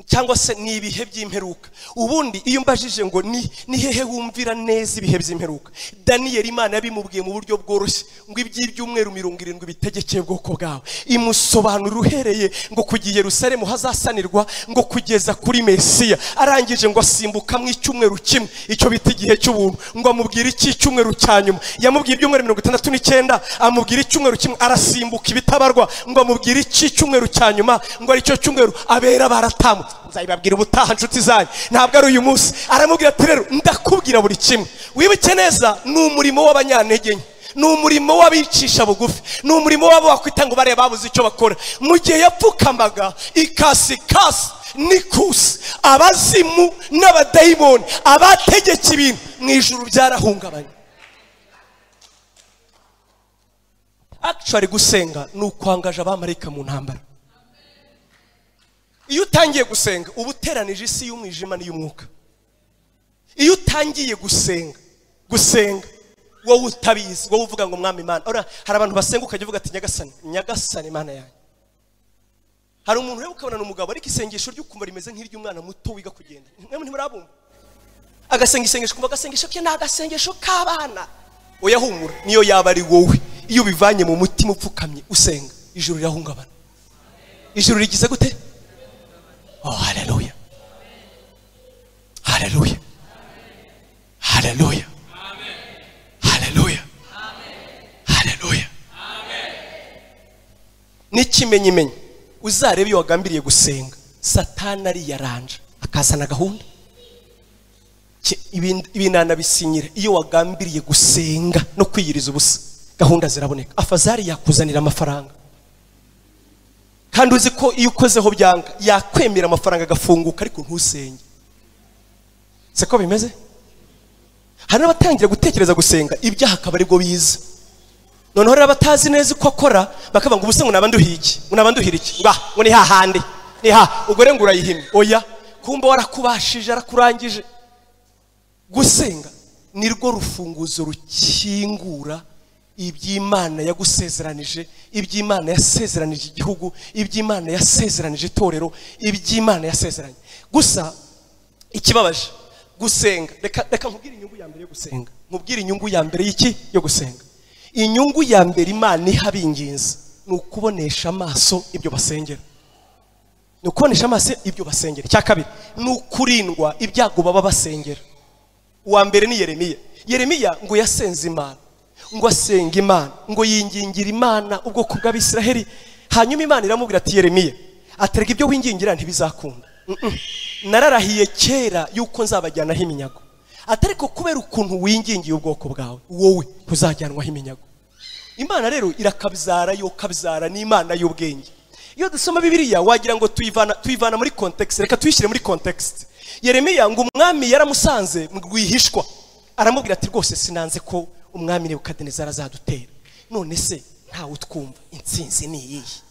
cyangwa se ni ibihe by'imperuka. Ubundi iyo mbajije ngo ni hehe wumvira neza ibihe by'imperuka, Daniyeli Imana yabimubwiye mu buryo bworoshye ngo iby'ibyumweru 70 bitegekeye bwoko bwawe. Imusobanura uhereye ngo kugiye Yerusalemu hazasanirwa ngo kugeza kuri Mesiya. Arangije ngo asimbuka mu icyumweru kimwe, icyo bita igihe cy'ubuntu, ngo amubwira iki cyumweru cyanyuma. Yamubwiye ibyumweru 69, amubwira icyumweru kimwe, arasimbuka ibitabarwa ngo amubwira iki cyumweru cyanyuma, ngo ari cyo cyumweru abera baratamu. Nzayibabwira ubutaha nshuti zanyu, ntabwo ari uyu munsi. Aramubwira ati rero ndakubwira buri kimwe. Wibuke neza, ni umurimo w'abanyantege nke, ni umurimo w'abicisha bugufi, ni umurimo w'abo bakwita ngo bare babuze icyo bakora. Mu gihe yapfukamaga ikasikasi n'ikusi, abazimu n'abadayimoni, abategeka ibintu mu ijuru byarahungabanye. Actually gusenga ni ukwangaje abamarayika mu ntambara. Iyo utangiye gusenga uba uteranije isi y'umwijima n'iy'umwuka. Iyo utangiye gusenga wowe utabizi, wowe uvuga ngo mwami Imana. Ora hari abantu basenga ukajya uvuga ati nyagasani Imana yanjye. Hari umuntu rero ukabona n'umugabo ariko isengesho ry'ukumva rimeze nk'iry'umwana muto wiga kugenda. Mwe ntimurabumva? Agasenga isengesho kumva agasengesho ke n'agasengesho k'abana. Oya humura, niyo yaba ari wowe. Iyo bivanye mu mutima upfukamye usenga, ijuru rirahungabana. Ijuru rigize gute? Oh, hallelujah. Hallelujah. Hallelujah. Hallelujah. Hallelujah. N'ikimenyimenyi uzarebe iyo wagambiriye gusenga, Satani ari yaranje akazana gahunda. Ibinana bisinyira iyo wagambiriye gusenga no kwiyiriza ubusa, gahunda ziraboneka. Afazari yakuzanira amafaranga, kandi uzi ko iyo ukozeho byanga yakwemera amafaranga agafunguka ariko ntusenge. Seko bimeze? Hari n'abatangira gutekereza gusenga ibyaha akaba aribwo biza. Noneho rero batazi neza uko akora bakavuga ngo ubuse ngo nabanduhira iki, ngo ni hahandi, ni ha ugore ngo urayihimye. Oya, kumba warakubashije arakurangije. Gusenga nirwo rufunguzo rukingura iby'Imana yagusezeranije, iby'Imana yasezeranije igihugu, iby'Imana yasezeranije itorero, iby'Imana yasezeranye. Gusa ikibabaje gusenga, reka nkubwire inyungu ya mbere yo gusenga. Nkubwire inyungu ya mbere y'iki yo gusenga. Inyungu ya mbere Imana ihabinginze ni ukubonesha amaso ibyo basengera. Ni ukubonesha amaso ibyo basengera. Cya kabiri ni ukurindwa ibyago baba basengera. Uwa mbere ni Yeremiya ngo yasenze Imana, ngo asenga Imana, ngo yingingira Imana ubwoko bw'Abisiraheli. Hanyuma Imana iramubwira ati Yeremiya, aterega ibyo wingingira ntibizakunda. Nararahiye kera yuko nzabajyanaho iminyago, atariko kubera ukuntu wingingiye ubwoko bwawe wowe kuzajyanwaho iminyago. Imana rero irakabizara, yo kabizara ni Imana y'ubwenge. Iyo dusoma Bibiliya wagira ngo tuyivana muri context. Reka tuyishyire muri context. Yeremiya ngo umwami yaramusanze mu rwihishwa, aramubwira ati rwose sinanze ko umwami Nebukadinezari azadutera, none se ntawe utwumva, intsinzi ni iyihe?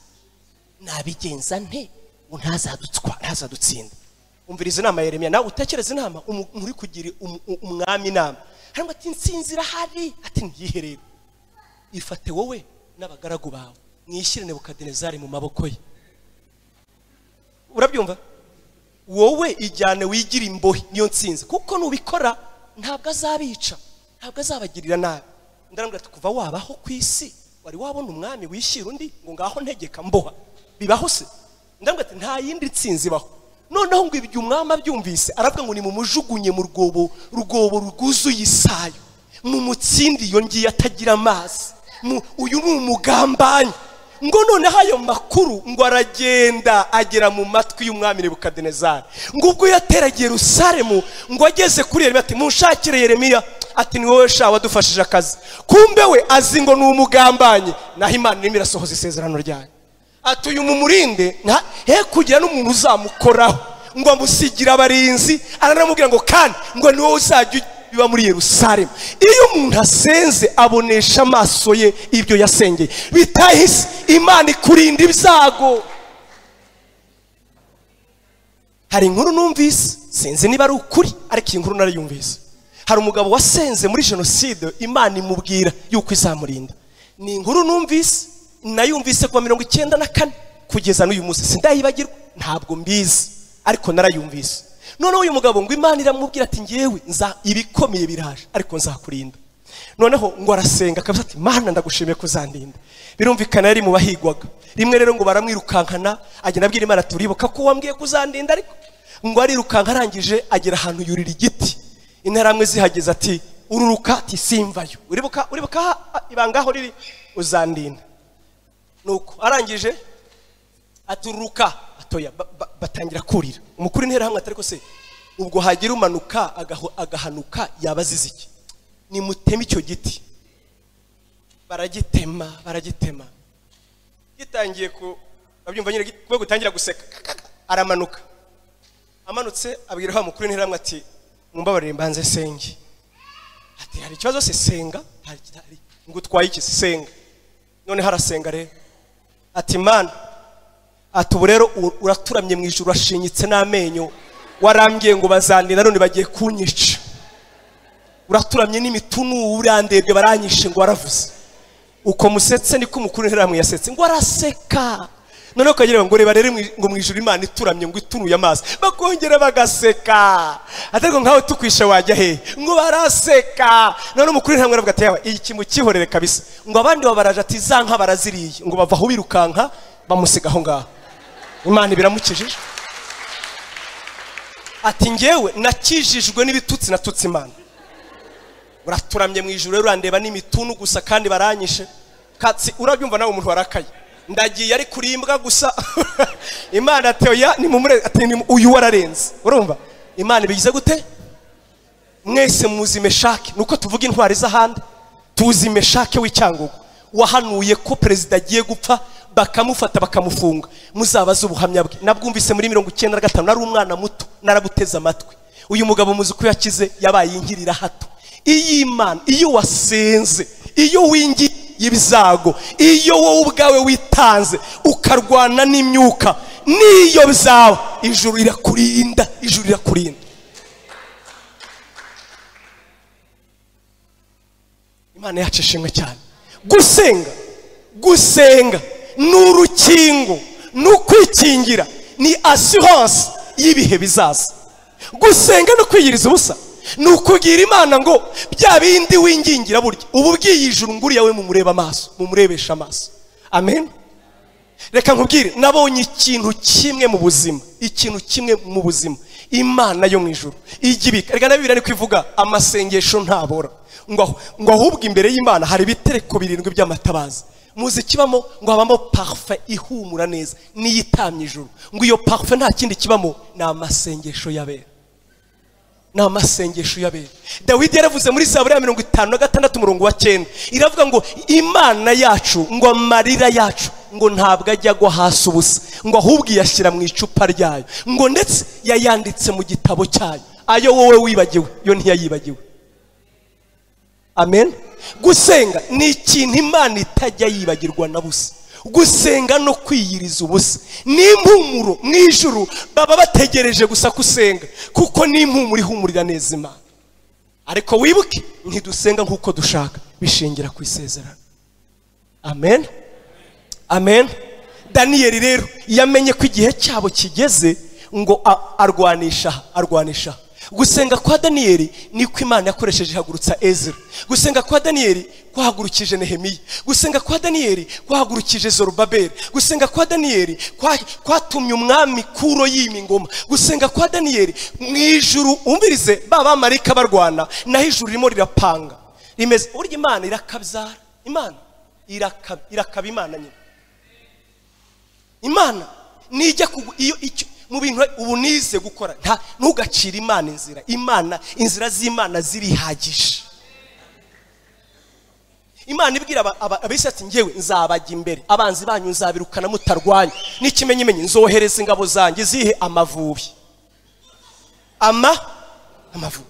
Nabigenza nte ngo ntazadutsinda? Umviriza inama Yeremiya, nawe utekereza inama muri kugira umwami inama. Harimo ati intsinzi irahari, ati ntiyihe rero? Ifate wowe n'abagaragu bawe mwishyire Nebukadinezari mu maboko ye. Urabyumva? Wowe ijyane wigira imbohe, niyo ntsinzi. Kuko nubikora ntabwo azabica, ntabwo azabagirira nabi. Ndarambwira ati kuva wabaho ku isi wari wabona umwami wishyira undi ngo ngaho ntegeka mboha, bibaho se? Ndarambwira ati nta yindi ntsinzi baho. Noneho ngo ibyo umwami abyumvise aravuga ngo ni mumujugunye mu rugobo rwuzuye isayo, mu mutsindi iyo ngiye atagira amazi. Uyu ni umugambanyi. Ngo noneho ayo makuru ngo aragenda agera mu matwi y'umwami Nebukadinezari. Ngo ubwo yateragiye Yerusalemu ngo ageze kuri Yeremiya ati munshakire Yeremiya, ati ni wowe sha wadufashije akazi. Kumbe we azi ngo ni umugambanyi, naho Imana irimo irasohoza isezerano ryayo. Ati uyu mumurinde he kugira n'umuntu uzamukoraho, ngo amusigira abarinzi. Aranamubwira ngo kandi ngo ni wowe uzajya biba muri Yerusalemu. Iyo umuntu asenze abonesha amaso ye ibyo yasengeye, bitahise Imana ikurinda ibyago. Hari inkuru numvise, sinzi niba ari ukuri, ariko iyi nkuru narayumvise. Hari umugabo wasenze muri jenoside, Imana imubwira yuko izamurinda. Ni inkuru numvise, nayumvise kuva 94 kugeza n'uyu munsi sindayibagirwa, ntabwo mbizi, ariko narayumvise. Noneho uyu mugabo ngo Imana iramubwira ati ngewe ibikomeye biraje ariko nzakurinda. Noneho ngo arasenga akavuga ati Mana ndagushimiye kuzandinda. Birumvikana yari mu bahigwaga. Rimwe rero ngo baramwirukankana, agenda abwira Imana turibuka ko wambwiye kuzandinda, ariko ngo arirukanka arangije agera ahantu yurira igiti. Interahamwe zihageze ati ururuka ati simvayo. Uribuka ibangaho riri uzandinda. Nuko arangije atururuka atoya batangira kurira. Umukuru interahamwe atari ko se ubwo hagira umanuka agahanuka yabazize iki? Ni mutema icyo giti. Baragitema. Gitangiye ku babyumva nyine kwe gutangira guseka. Aramanuka. Amanutse abwira ha mukuru interahamwe ati mumbabarire mbanze senge. Ati hari ikibazo se senga? Hari ngo twaye iki senga. None harasenga rero. Ati Mana atubu rero uraturamye mu ijuru ashinyitse n'amenyo, warambye ngo bazandina none bagiye kunyica. Uraturamye n'imitunu urandebye baranyishe ngo waravuze. Uko musetse niko umukuru interahamwe yasetse ngo araseka. None ukagira ngo reba rero ngo mu ijuru Imana ituramye ngo itunuye amazi, bakongera bagaseka. Atego nkaho tukwisha wajya he ngo baraseka. None umukuru interahamwe aravuga ati yawe iki mukihorere kabisa, ngo abandi babaraje ati zanka baraziriye, ngo bava aho birukanka bamusiga aho ngaho. Imana biramukijije. Ati ngewe nakijijwe n'ibitutsi natutse Imana. Uraturamye mu ijuru rero urandeba n'imitunu gusa kandi baranyishe. Katsi urabyumva nawe umuntu warakaye. Ndagiye ari kurimbwa gusa. Imana atoya ni mumure ati uyu wararenze. Urumva? Imana bigize gute? Mwese muzi Meshaki, nuko tuvuga intwari z'ahandi. Tuzi Meshaki w'Icyangugu wahanuye ko president agiye gupfa bakamufata bakamufunga. Muzabaza ubuhamya bwe. Nabwumvise muri 95 nari umwana muto narabuteza amatwi. Uyu mugabo muzi ko yakize yabaye inkirira hato. Iyi Imana iyo wasenze, iyo wingi yibizago, iyo wowe ubwawe witanze ukarwana n'imyuka niyo bizawe, ijuru irakurinda. Imana yacishimwe cyane. Gusenga n'urukingo n'ukwikingira, ni assurance y'ibihe bizaza. Gusenga no kwiyiriza ubusa nukugira Imana ngo bya bindi wingingira burya ububwiye ijuru nguri yawe mumureba amaso, mumurebesha amaso. Amen. Reka nkubwire, nabonye ikintu kimwe mu buzima Imana yo mu ijuru igibika. Reka nabibira ni kwivuga amasengesho ntabora ngo ahubwo imbere y'Imana hari ibitereko 7 by'amatabaza. Muzi kibamo ngo habamo parfum ihumura neza niyitamye ijuru, ngo iyo parfum nta kindi kibamo na amasengesho yabera. Dawidi yaravuze muri Zaburi ya 56:9 iravuga ngo Imana yacu ngo amarira yacu ngo ntabwo ajya gwa hasi ubusa, ngo ahubwo yashyira mu icupa ryayo, ngo ndetse yayanditse mu gitabo cyayo. Ayo wowe wibagiwe yo ntiyayibagiwe. Amen. Gusenga ni ikintu Imana itajya yibagirwa na busa. Gusenga no kwiyiriza ubusa n'impumuro mu ijuru baba bategereje gusa kusenga, kuko n'impumuro ihumurira neza Imana. Ariko wibuke ntidusenga nkuko dushaka, bishingira ku isezerano. Amen. Daniel rero yamenye ko igihe cyabo kigeze ngo arwanisha. Gusenga kwa Daniel niko Imana yakoresheje ihagurutsa Ezra. Gusenga kwa Daniel kwahagurukije Nehemiya. Gusenga kwa Daniel kwahagurukije Zorobabeli. Gusenga kwa Daniel kwatumye umwami Kuro yima ingoma. Gusenga kwa Daniel mu ijuru umvirize baba marika barwana naho ijuru rimo rirapanga. Rimeze urya Imana irakabyara. Imana irakaba Imana nyine. Imana nijya iyo mu bintu ubunize gukora ntugacira Imana inzira z'Imana zirihagije. Imana ibwira abisi ati ngewe nzabajya imbere, abanzi banyu nzabirukana mutarwanya, n'ikimenyimenyi nzohereza ingabo zanjye zihe amavubi. Amavubi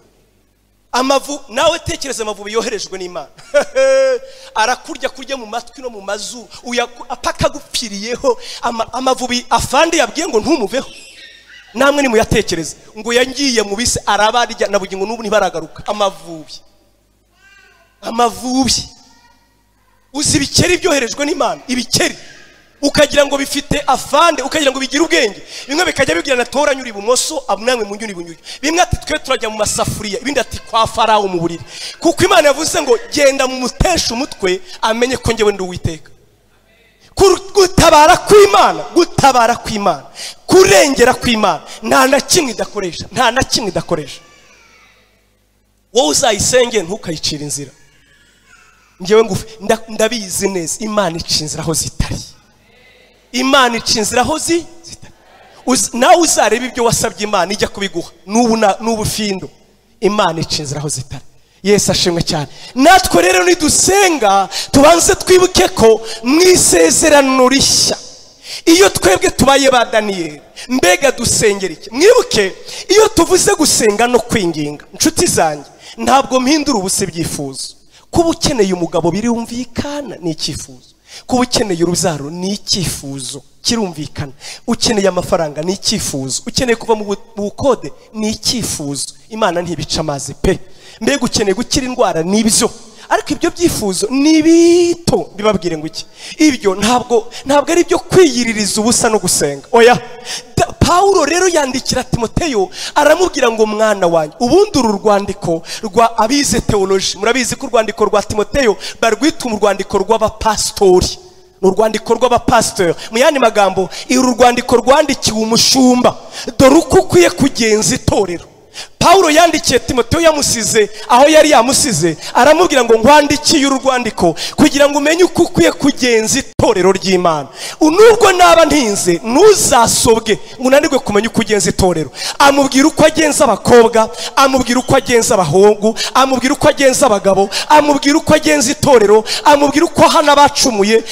nawe tekereza amavubi yoherejwe n'Imana kurya mu matwi no mu mazuru apaka gupfiriyeho amavubi afande yabwiye ngo ntumuveho. Namwe ni muyatekereza ngo yangiye mu bise arabarya nabugingo n'ubu ntibaragaruka. Amavubi uzi ibikeri byoherejwe n'Imana, ibikeri ukagira ngo bifite afande, ukagira ngo bigira ubwenge, bimwe bikajya bigira natora nyuri ibumoso namwe mu nyuri bunyuri, bimwe ati twe turajya mu masafuriya, ibindi ati kwa Farawo mu buriri, kuko Imana yavuze ngo genda mu mutesha umutwe amenye ko njyewe ndi Uwiteka. Gutabara kw'Imana, kurengera kw'Imana nta na kimwe idakoresha. Wowe uzayisenge ntukayicira inzira. Njyewe ndabizi neza Imana ica inzira aho zitari. Nawe uzareba ibyo wasabye Imana ijya kubiguha n'ubu findo. Imana ica inzira aho zitari. Yesu ashimwe cyane. Natwe rero nidusenga tubanze twibuke ko mu isezerano rishya iyo twebwe tubaye ba Daniyeli mbega dusengera iki? Mwibuke iyo tuvuze gusenga no kwinginga, inshuti zanjye, ntabwo mpindura ubuse byifuzo. Kuba ukeneye umugabo birumvikana ni icyifuzo, kuba ukeneye urubyaro ni icyifuzo kirumvikana, ukeneye amafaranga ni icyifuzo, ukeneye kuva mu bukode ni icyifuzo. Imana ntibica amazi pe. Mbega ukeneye gukira indwara nibyo, ariko ibyo byifuzo ni bito. Bibabwire ngo iki? Ibyo ntabwo ari byo kwiyiririza ubusa no gusenga. Oya, Paulo rero yandikira Timoteyo aramubwira ngo mwana wanjye, ubundi uru rwandiko rwa abize theology, murabizi ko urwandiko rwa Timoteyo barwita urwandiko rw'abapastori, n'urwandiko rw'abapasteur. Mu yandi magambo, uru rwandiko rwandikiwe umushumba, dore uko ukwiye kugenza itorero. Paulo yandikiye Timoteyo yamusize aho yari yamusize, aramubwira ngo nkwandikiye uru rwandiko kugira ngo umenye uko ukwiye kugenza itorero ry'Imana. Nubwo naba ntinze ntuzasobwe ngo unanirwe kumenya uko ugenza itorero. Amubwira uko agenza abakobwa, amubwira uko agenza abahungu, amubwira uko agenza abagabo, amubwira uko agenza itorero, amubwira uko hana bacumuye,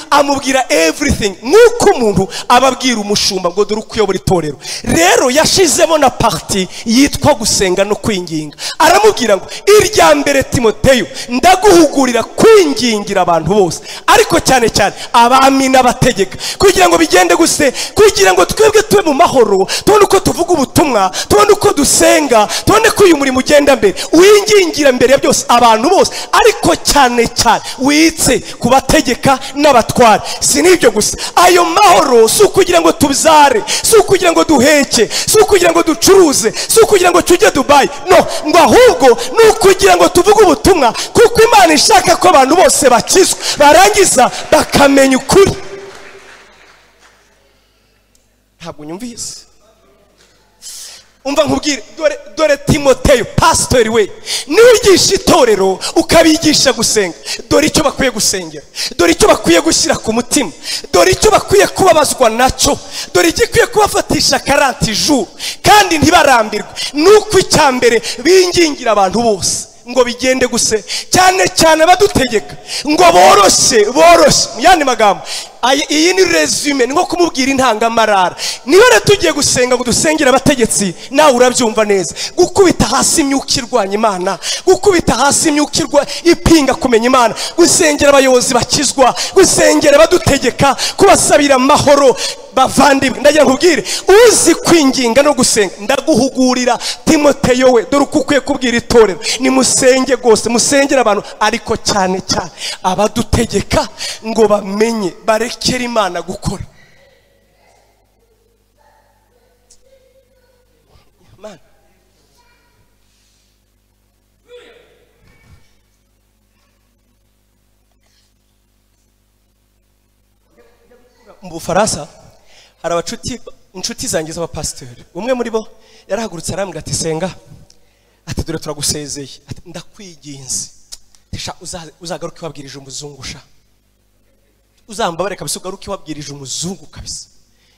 amubwira everything, nk'uko umuntu ababwira umushumba ngo dore uko uyobora itorero. Rero yashizemo na parti yitwa gusenga no kwinginga. Aramubwira ngo irya mbere Timoteyo, ndaguhugurira kwingingira abantu bose, ariko cyane cyane abami n'abategeka, kugira ngo bigende guse, kugira ngo twebwe tube mu mahoro, tubone uko tuvuga ubutumwa, tubone uko dusenga, tubone ko uyu murimo ugenda mbere. Wingingira mbere ya byose abantu bose, ariko cyane cyane witse ku bategeka n'abatware. Si nibyo gusa, ayo mahoro si ukugira ngo tubyare, si ukugira ngo duheke, si ukugira ngo ducuruze, si ukugira ngo tujye Dubai, no, ngo ahubwo ni ukugira ngo tuvuge ubutumwa, kuko Imana ishaka ko abantu bose bakizwa barangiza bakamenya ukuri. Ntabwo nyumvise. Umva nkubwire, dore Timoteyo pastor we niwigisha itorero ukabigisha gusenga, dore icyo bakwiye gusengera, dore icyo bakwiye gushyira ku mutima, dore icyo bakwiye kubabazwa nacyo, dore igikwiye kubafatisha 40 jours kandi ntibarambirwe. Nuko icyambere bingingira abantu bose ngo bigende guse, cyane cyane badutegeka ngo boroshye. Mu yandi magambo, iyi ni resume, ni nko kumubwira intangamarara. Niba rero tugiye gusenga ngo dusengere abategetsi, nawe urabyumva neza, gukubita hasi imyuka irwanya Imana, gukubita hasi imyuka ipinga kumenya Imana, gusengera abayobozi bakizwa, gusengera badutegeka, kubasabira amahoro. Bavandimwe, ndagira nkubwire, uzi kwinginga no gusenga, ndaguhugurira Timoteyo we, dore uko ukwiye kubwira itorero, ni musenge rwose, musengera abantu, ariko cyane cyane abadutegeka ngo bamenye, barekere Imana gukora. Imana mu Bufaransa hari inshuti zanjye z'abapasiteri. Umwe muri bo yarahagurutse arambwira ati senga, ati dore turagusezeye, ati ndakwiginze, uzagaruke wabwirije umuzungu sha, uzambabare kabisa ugaruke wabwirije umuzungu kabisa.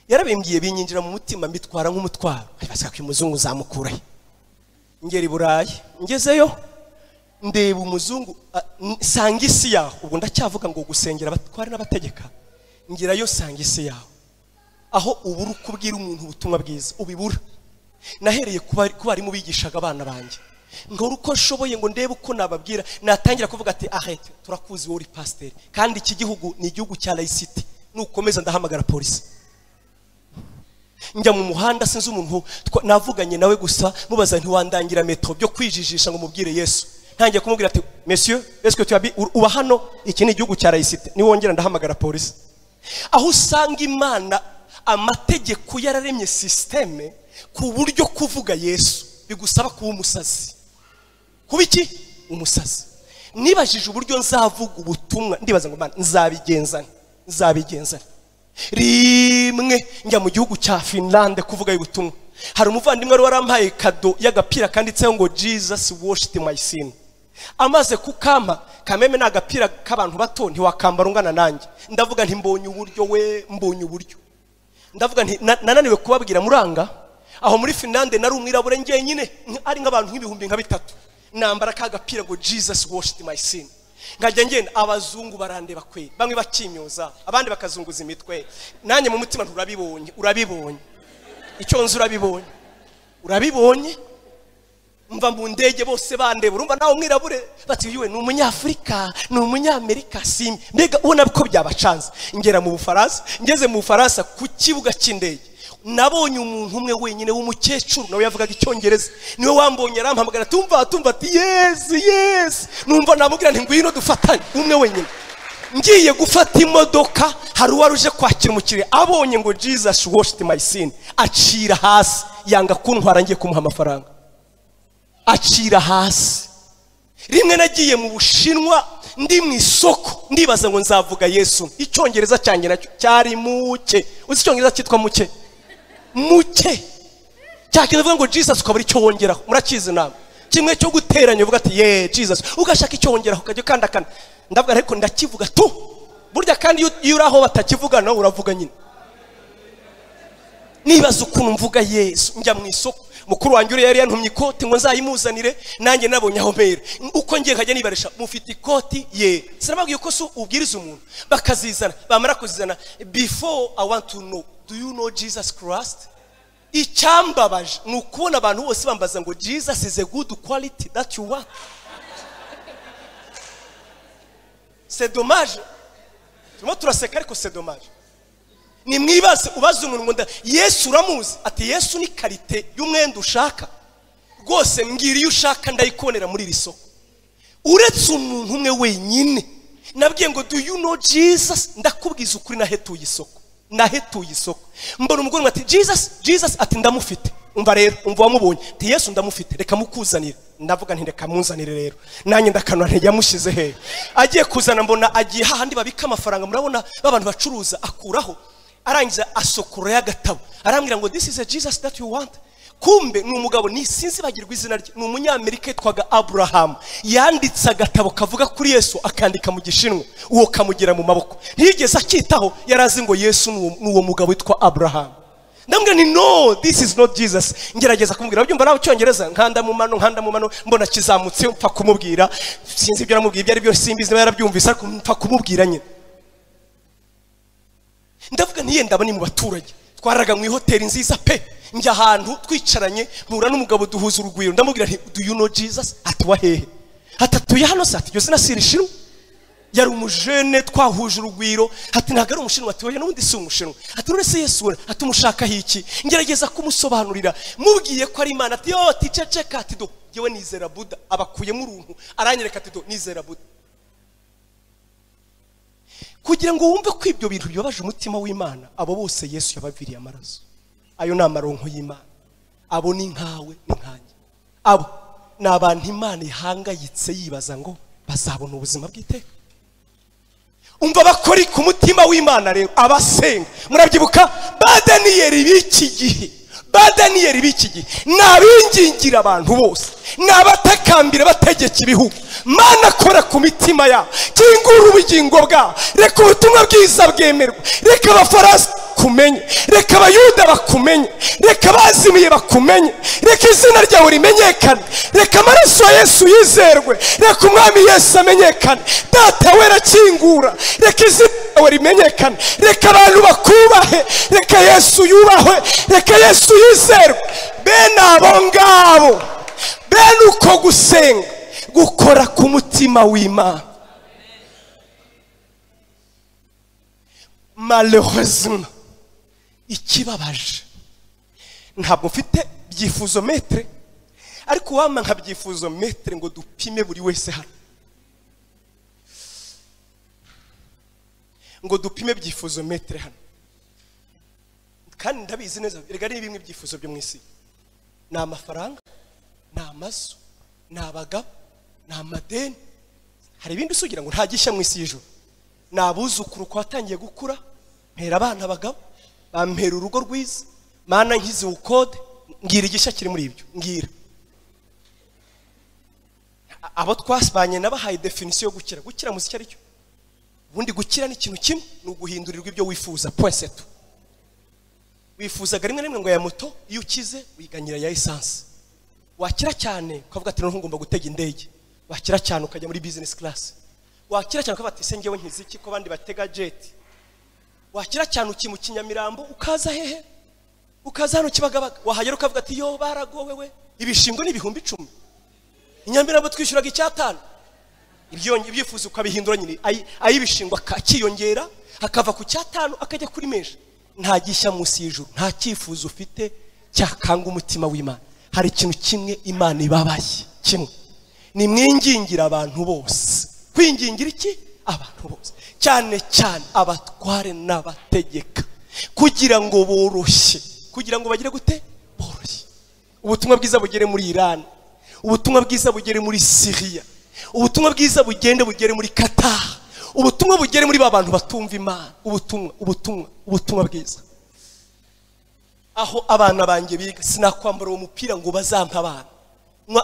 Yarabimbwiye binyinjira mu mutima, mbitwara nk'umutwaro. Basaka ko umuzungu uzamukurahe. Ngera i Burayi, ngezeyo ndeba umuzungu sanga isi yaho. Ubwo ndacyavuga ngo gusengera abatware n'abategeka, ngerayo sanga isi yaho, aho ubura kubwira umuntu ubutumwa bwiza ubibura. Nahereye kuba ari mu bigishaga abana banjye, ngo uko nshoboye ngo ndebe uko nababwira, natangira kuvuga ati arrête, turakuzi wowe uri pasteur kandi iki gihugu ni igihugu cya laïcité, nukomeza ndahamagara polisi. Njya mu muhanda sinzi umuntu navuganye nawe gusa mubaza ntiwandangira metro byo kwijijisha ngo mubwire Yesu, ntangiye kumubwira ati monsieur est-ce que tu as uba hano, iki ni igihugu cya laïcité, ni wongera ndahamagara polisi. Aho usanga Imana amategeko yararemye systeme ku buryo kuvuga Yesu bigusaba kuba umusazi. Kuba iki? Umusazi. Nibajije uburyo nzavuga ubutumwa, ndibaza ngo Mana nzabigenza rimwe njya mu gihugu cya Finland kuvuga ubutumwa. Hari umuvandimwe wari warampaye kado y'agapira kanditseho ngo Jesus washed my sin. Amaze kukama kameme n'agapira k'abantu bato ntiwakambara ungana nanjye. Ndavuga nti mbonye uburyo. Ndavuga nti nananiwe kubabwira muranga. Aho muri Finland nari umwirabure njyenyine ari nk'abantu nk'ibihumbi nka 3. Nambara kagapira ngo Jesus washed my sin. Ngajya ngenda abazungu barandeba kwe, bamwe bakimyoza abandi bakazunguza imitwe. Nanye mu mutima urabibonye icyo nzi, urabibonye mva mu ndege bose bandeba, urumva nawe umwirabure bati yiwe ni umunyafrika ni umunyamerika simi, mbega ubona ko byabacanze. Ngera mu Bufaransa, ngeze mu Bufaransa ku kibuga cy'indege nabonye umuntu umwe wenyine w'umukecuru nawe yavugaga icyongereza, niwe wambonye arampamagara tumva ati yes, numva namubwira nti ngwino dufatanye, umwe wenyine. Ngiye gufata imodoka, hari uwaruje kwakira umukiriya, abonye ngo Jesus washed my sin, acira hasi, yanga kuntwara ngiye kumuha amafaranga, acira hasi. Rimwe nagiye mu Bushinwa ndi mu isoko, ndibaza ngo nzavuga Yesu, icyongereza cyanjye nacyo cyari muke. Uzi icyongereza cyitwa muke cyakivuga ngo Jesus ukabura icyo wongeraho, murakizi nawe kimwe cyo guteranya uvuga ati Jesus, ugashaka icyo wongeraho ukajya kandakana. Ndavuga ariko ndakivuga tu, burya kandi iyo uraho batakivuga nawe uravuga nyine. Nibaza ukuntu mvuga Yesu. Njya mu isoko, mukuru wanjye uri yari yantumye ikoti ngo nzayimuzanire, nanjye nabonye aho mbere uko ngiye nkajya nibarisha mufite ikoti sinababwiye ko so ubwiriza umuntu bakazizana, bamara kuzizana before I want to know, do you know Jesus Christ? Icyambabaje ni ukubona abantu bose bambaza ngo Jesus is a good quality that you want. C'est dommage, turimo turaseka ariko c'est dommage. Ni mwibaze ubaza umuntu ngo Yesu uramuzi, ati Yesu ni karite y'umwenda ushaka rwose, mbwira iyo ushaka ndayikonera muri iri soko. Uretse umuntu umwe wenyine nabwiye ngo do you know Jesus, ndakubwiza ukuri nahetuye isoko. Mbona umugore ati Jesus, ati ndamufite. Umva rero, umva wamubonye, ati Yesu ndamufite, reka mukuzanire. Ndavuga nti reka munzanire rero, nanjye ndakanwa ntiyamushize he. Agiye kuzana mbona agiye hahandi babika amafaranga, murabona babantu bacuruza, akuraho arangiza asokora y'agatabo, arambwira ngo this is a Jesus that you want. Kumbe ni umugabo sinzi bagirwa izina rye, ni umunyamerika yitwaga Abraham, yanditse agatabo kavuga kuri Yesu akandika mu Gishinwa, uwo kamugira mu maboko, ntiyigeze akitaho, yarazi ngo Yesu ni uwo mugabo witwa Abraham. Ndambwira ni no, this is not Jesus. Ngerageza kumubwira, byumva nawe cyongereza, nkanda mu mano mbona kizamutse, mpfa kumubwira, sinzi ibyo namubwiye ibyo ari byo, simbizi niba yarabyumvise, ariko mpfa kumubwira nyine. Ndavuga ntiye ndabani mu baturage, twaraga mu hoteli nziza pe, njya ahantu twicaranye, mpura n'umugabo duhuza urugwiro, ndamubwira nti do you know Jesus? Ati wahehe? Atatuye hano se? Ati yose nasiri Shinwa. Yari umujene, twahuje urugwiro, ati ntago ari umushinwa, ati oya n'undi si umushinwa. Ati none se Yesu ati umushaka hiki? Ngerageza kumusobanurira, mubwiye ko ari Imana, ati yo ticeceka, ati do yewe nizera Buddha, abakuyemo uruntu, aranyereka ati do nizera Buddha. Kugira ngo wumve ko ibyo bintu bibabaje umutima w'Imana, abo bose Yesu yabaviriye amaraso. Ayo ni amaronko y'Imana. Abo ni nkawe ni nkanjye. Abo ni abantu Imana ihangayitse yibaza ngo bazabona ubuzima bw'iteka. Umva bakori ku mutima w'Imana rero, abasenga. Murabyibuka ba Daniyeli b'iki gihe, nabingingira abantu bose, nabatakambira bategeka ibihugu. Mana kora ku mitima yabo, kingura ubugingo bwabo, reka ubutumwa bwiza bwemerwa, reka abafarasi kumenye, reka abayuda bakumenye, reka bazimiye bakumenye, reka izina ryawe rimenyekane, reka amaraso ya Yesu yizerwe, reka umwami Yesu amenyekane. Data wera kingura, reka izina ryawe rimenyekane, reka abantu bakubahe, reka Yesu yubahwe, reka Yesu yizerwe. Bene abo ngabo bene uko gusenga gukora ku mutima w'Imana. Malheureusement ikibabaje ntabwo mfite byifuzo metre, ariko wama nka byifuzo metre ngo dupime buri wese hano, ngo dupime byifuzo metre hano. Kandi ndabizi neza erega ni bimwe byifuzo byo mu isi, ni amafaranga, ni amazu, ni abagabo, ni amadeni. Hari ibindi usugira ngo nta gishya mu isi y'ijuru. Ni abuzukuru ko watangiye gukura, mpera abana abagabo, bampera urugo rwiza, mana nkize ukode, ngira igishya kiri muri ibyo, ngira. Abo twasbanye nabahaye definition yo gukira. Gukira mu icyo ari cyo. Ubundi gukira ni ikintu kimwe, ni uguhindurirwa ibyo wifuza. Point c'est tout. Wifuzaga rimwe rimwe ngo ya moto, iyo ukize wiganyira ya essence. Wakira cyane ukavuga ati none ngomba gutega indege. Wakira cyane ukajya muri business class. Wakira cyane ukavuga ati se ngewe nkiziki ko bandi batega jet. Wakira cyane ukimu Kinyamirambo ukaza hehe? Ukaza hano Kibagabaga. Wahagera ukavuga ati yo baragowe we. Ibishingo ni 10,000. Inyamirambo twishyuraga icyatanu. Ibyifuzo ukabihindura nyine ayibishingwa akiyongera akava ku cyatanu akajya kuri menshi. Nta gishya munsi y'ijuru, nta cyifuzo ufite cyakanga umutima w'Imana. Hari ikintu kimwe Imana ibabaye kimwe, ni mwingingira abantu bose. Kwingingira iki? Abantu bose, cyane cyane abatware n'abategeka, kugira ngo boroshye, kugira ngo bagire gute? Boroshye. Ubutumwa bwiza bugere muri Iran, ubutumwa bwiza bugere muri Syria, ubutumwa bwiza bugere muri Qatar, ubutumwa bugere muri babantu batumva Imana. Ubutumwa bwiza. Aho abana banjye biga sinakwambara uwo mupira ngo bazampa abana.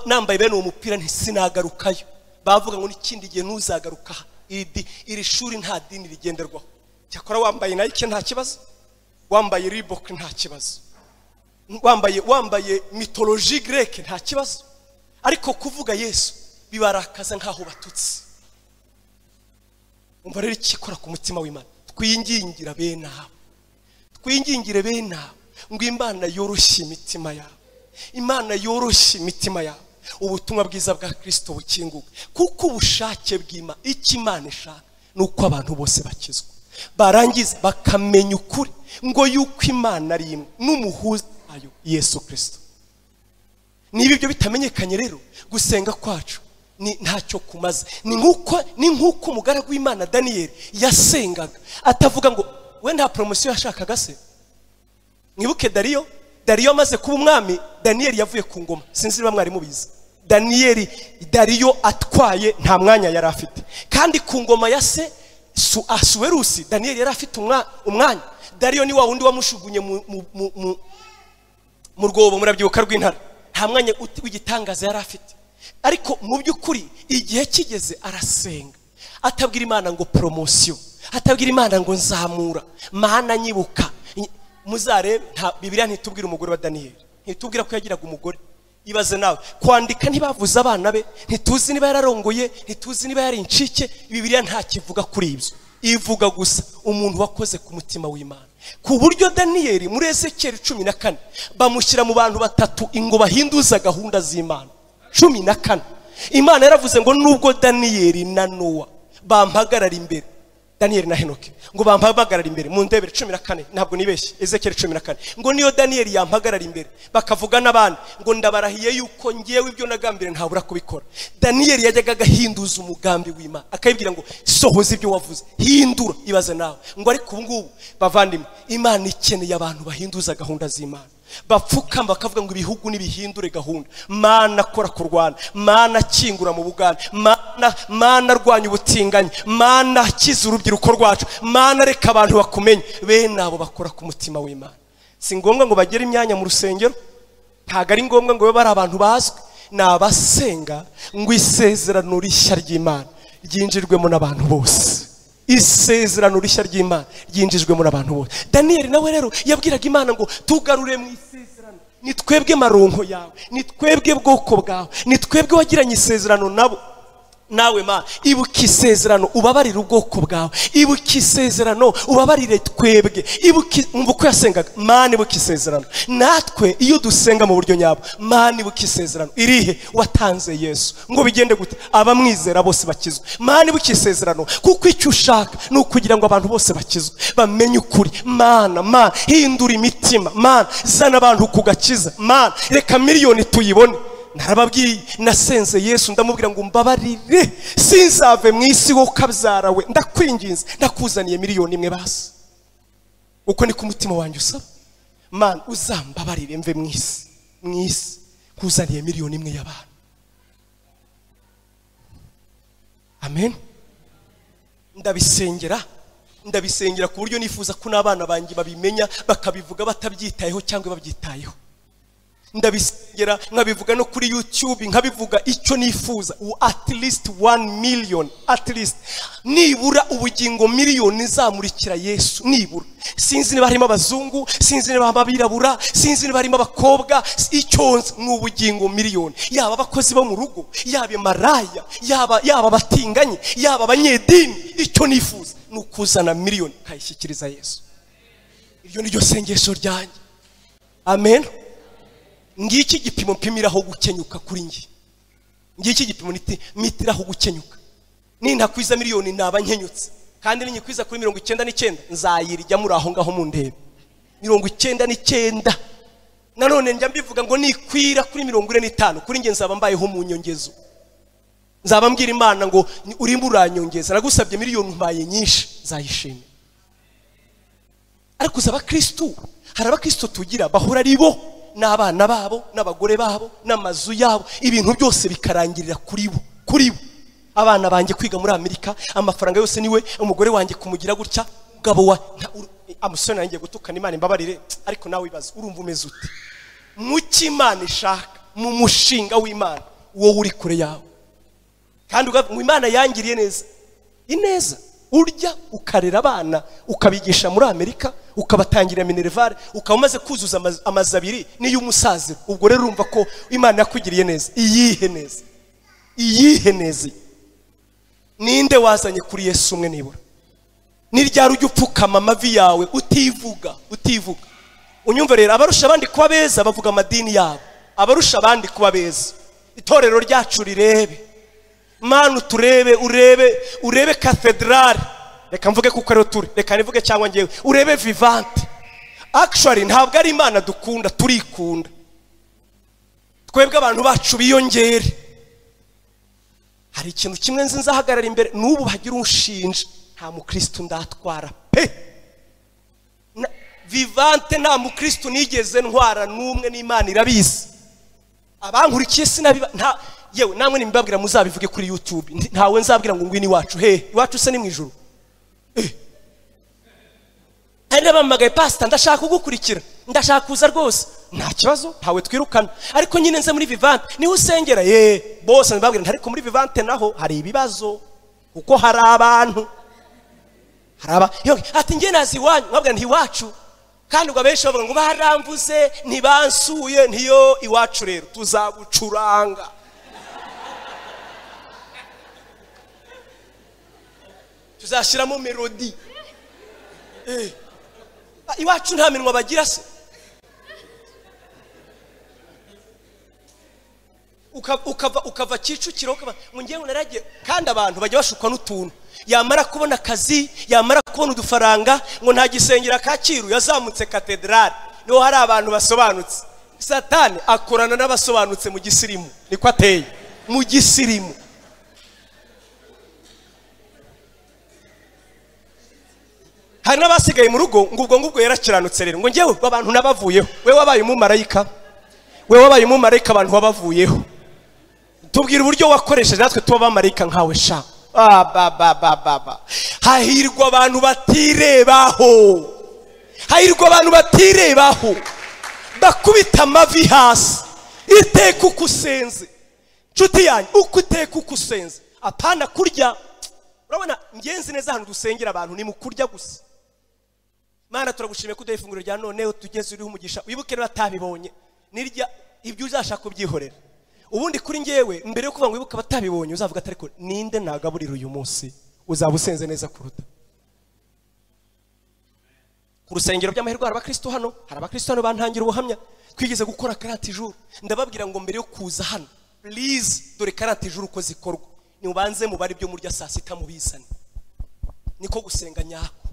Nambaye bene uwo mupira ntisinagarukayo. Bavuga ngo n'ikindi gihe ntuzagaruka. Iri shuri nta dini rigenderwaho. Cyakora wambaye Nike nta kibazo, wambaye Reebok nta kibazo, wambaye mythologie grecque nta kibazo. Ariko kuvuga Yesu bibarakaza nkaho batutsi. Umva rero ikikora ku mutima w'Imana. Twingingira bene abo, twingingire bene abo ngo Imana yoroshye imitima yabo, Imana yoroshye imitima yabo. Ubutumwa bwiza bwa Kristo bukinguka, kuko ubushake bw'Imana, icyo Imana ishaka nuko abantu bose bakizwa, barangiza bakamenya ukuri ngo yuko Imana ari imwe n'umuhuza ayo Yesu Kristo. Niba ibyo bitamenyekanye rero gusenga kwacu ni ntacyo kumaze. Ni nkuko umugaragu w'Imana Daniel yasengaga atavuga ngo we nta promotion yashakaga se. Mwibuke Dariyo amaze kuba umwami, Daniel yavuye ku ngoma. Sinzi niba mwari mubizi. Dariyo atwaye nta mwanya yari afite, kandi ku ngoma ya se Asuwerusi Daniel yari afite umwanya. Dariyo ni wa wundi wamushugunye mu rwobo murabyibuka rw'intare. Nta mwanya w'igitangaza yari afite. Ariko mu by'ukuri igihe kigeze arasenga, atabwira Imana ngo promotion, atabwira Imana ngo nzamura, Mana nyibuka. Muzarebe Bibiliya ntitubwira umugore wa Daniel, ntitubwira ko yagiraga umugore. Ibaze nawe kwandika ntibavuze abana be, ntituzi niba yararongoye, ntituzi niba yari incike. Bibiliya nta kivuga kuri ibyo, ivuga gusa umuntu wakoze ku mutima w'Imana. Ku buryo Daniel muri Ezekiel 14 bamushyira mu bantu batatu ngo bahinduza gahunda z'Imana. 14 Imana yaravuze ngo nubwo Daniel na Noah bampagarara imbere, Daniel na Henoki ngo bampagarara imbere mu ndebere 14, ntabwo nibeshye, Ezekiel 14, ngo niyo Daniel yampagarara imbere bakavuga n'abandi ngo ndabarahiye yuko ngiyewe ibyo nagambire ntabura kubikora. Daniel yajyaga gahinduza umugambi w'Imana, akayibwira ngo sohoza ibyo wavuze, hindura. Ibaze nawe ngo ariko ubu ngubu bavandimwe, Imana ikeneye abantu bahinduza gahunda z'Imana, bapfukamba bakavuga ngo ibihugu nibihindure gahunda. Mana kora ku Rwanda, Mana kingura mu Buganda, Mana rwanya ubutinganyi, Mana kiza urubyiruko rwacu, Mana reka abantu bakumenye. Bene abo bakora ku mutima w'Imana. Si ngombwa ngo bagere imyanya mu rusengero, ntago ari ngombwa ngo babe ari abantu bazwi. Nabasenga ngo isezerano rishya ry'Imana ryinjirwemo n'abantu bose. Isezerano rishya ry'Imana ryinjijwemo n'abantu bose. Daniel nawe rero yabwiraga Imana ngo tugarure mu isezerano, ni twebwe maronko yawe, ni twebwe bwoko bwawe, ni twebwe wagiranye isezerano nabo. nawe Mana ibuka isezerano ubabarire ubwoko bwawe, ibuka isezerano ubabarire twebwe, ibuka uko yasengaga Mana, ibuka isezerano natwe iyo dusenga mu buryo nyabwo Mana, ibuka isezerano irihe watanze Yesu ngo bigende gute abamwizera bose bakizwe. Mana ibuka isezerano kuko icyo ushaka ni ukugira ngo abantu bose bakizwe bamenye ukuri. Mana hindura imitima, Mana zana abantu kugakiza, Mana reka miliyoni tuyibone. Narababwiye nasenze Yesu ndamubwira ngo mbabarire sinzave mu isi wo kabyarawe, ndakwinginze ndakuzaniye miliyoni imwe basi. Uko ni ku mutima wanjye usaba Mana uzambabarire mve mu isi kuzaniye miliyoni imwe y'abantu. Amen. Ndabisengera ku buryo nifuza ko n'abana banjye babimenya bakabivuga batabyitayeho cyangwa babyitayeho. Ndabisengera nkabivuga no kuri YouTube, nkabivuga icyo nifuza at least 1 million, at least nibura ubugingo miliyoni zamurikira Yesu nibura. Sinzi niba harimo abazungu, sinzi niba abirabura, sinzi niba harimo abakobwa, icyo n'ubugingo miliyoni, yaba abakozi bo mu rugo, yaba maraya, yaba batinganye, yaba abanyedini. Icyo nifuza nukuzana miliyoni kayishyikiriza Yesu. Iryo niryo sengesho ryanjye. Amen. Ngiki gipimo mpimiraho gukenyuka kuri ngi, ngiki gipimo mitiraho gukenyuka. Nintakwiza miliyoni naba nkenyutse, kandi ninyikwiza kuri 99 nzayirya muri aho ngaho mu ndebe 99. Nanone njya mbivuga ngo nikwira kuri 45 kuri nge nzaba mbayeho mu nyongezo. Nzaba mbwira Imana ngo uri muranyongeza, nagusabye miliyoni mbaye nyinshi nzayishimira. Ariko uzaba Kristo, haraba Kristo tugira bahora ari bo n'abana babo n'abagore babo n'amazu yabo, ibintu byose bikarangirira kuri bo. Abana banjye kwiga muri Amerika, amafaranga yose niwe, umugore wanjye kumugira gutya, umugabo wa amusoni nanjye gutukana Imana imbabarire. Ariko nawe ibaza urumva umeze ute muki Imana ishaka mu mushinga w'Imana wowe uri kure yawe? Kandi Imana yangiriye neza ineza, urya ukarera abana ukabigisha muri Amerika, ukabatangira minervare, ukamaze kuzuza amazi abiri niyo umusazi. Ubwo rero urumva ko Imana yakugiriye neza. Iyihe neza ninde wazanye kuri Yesu umwe nibura? Niryari ujya upfukama amavi yawe utivuga? Unyumva rero, abarusha abandi kuba beza bavuga amadini yabo, abarusha abandi kuba beza. Itorero ryacu rirebe Mana, turebe urebe cathedral. Reka mvuge kuko rero turi, reka nivuge cyangwa ngewe urebe vivante. Actually ntabwo ari Imana dukunda, turikunda twebwe abantu bacu biyongere. Hari ikintu kimwe nzi nzahagarara imbere n'ubu bagira unshinja, nta mukristo ndatwara pe. Vivante nta mukristo nigeze ntwara n'umwe, n'Imana irabizi. Abankurikiye sinabiba nta yewe namwe nimbabwira muzabivuge kuri YouTube. Ntawe nzabwira ngo ngwini wacu iwacu se ni mu ijuru. Hari n'abamagaye pastor ndashaka kugukurikira, ndashaka kuza rwose, nta kibazo ntawe twirukana. Ariko nyine nze muri Vivante niho usengera bose nibabwira ariko muri Vivante naho hari ibibazo kuko hari abantu ati nge nazi wanyu, nkabwira nti iwacu. Kandi ubwo benshi bavuga ngo baramvuze ntibansuye, ntiyo iwacu rero tuzagucuranga. Tuzashiramo melody. Iwacu nta minwa bagira se. Ukava Kicukiro ngo ngiye naragiye, kandi abantu bajya bashukwa n'utuntu. Yamara kubona akazi, yamara kubona udufaranga ngo nta gisengera Kacyiru yazamutse cathedral. Niho hari abantu basobanutse. Satani akorana n'abasobanutse mu gisirimu, niko ateye mu gisirimu. Hari n'abasigaye mu rugo ngubwo yarakiranutse rero ngo ngewe abantu nabavuyeho. We wabaye umumarayika, abantu wabavuyeho. Tubwira uburyo wakoresheje natwe tuba abamarayika nkawe sha. Hahirwa abantu batirebaho, bakubita amavi hasi. Iteka uko usenze nshuti yanjye, uko iteka uko usenze, apana kurya. Urabona ngenzi neza hano dusengera abantu ni mu kurya gusa. Mana turagushimiye ko ifunguro rya none tugeze uriho umugisha. Wibuke rero atabibonye nirya ibyo uzashaka kubyihorera. ubundi kuri ngewe mbere yo kuvuga ngo wibuka batabibonye uzavuga ati ariko ninde nagaburira uyu munsi uzaba usenze neza kuruta. Ku rusengero by'amahirwe hari abakristo hano, hari abakristo hano bantangira ubuhamya twigeze gukora 40 jours. Ndababwira ngo mbere yo kuza hano please dore 40 jours uko zikorwa niubanze mu bari byo murya saa sita mubizane, niko gusenga nyako.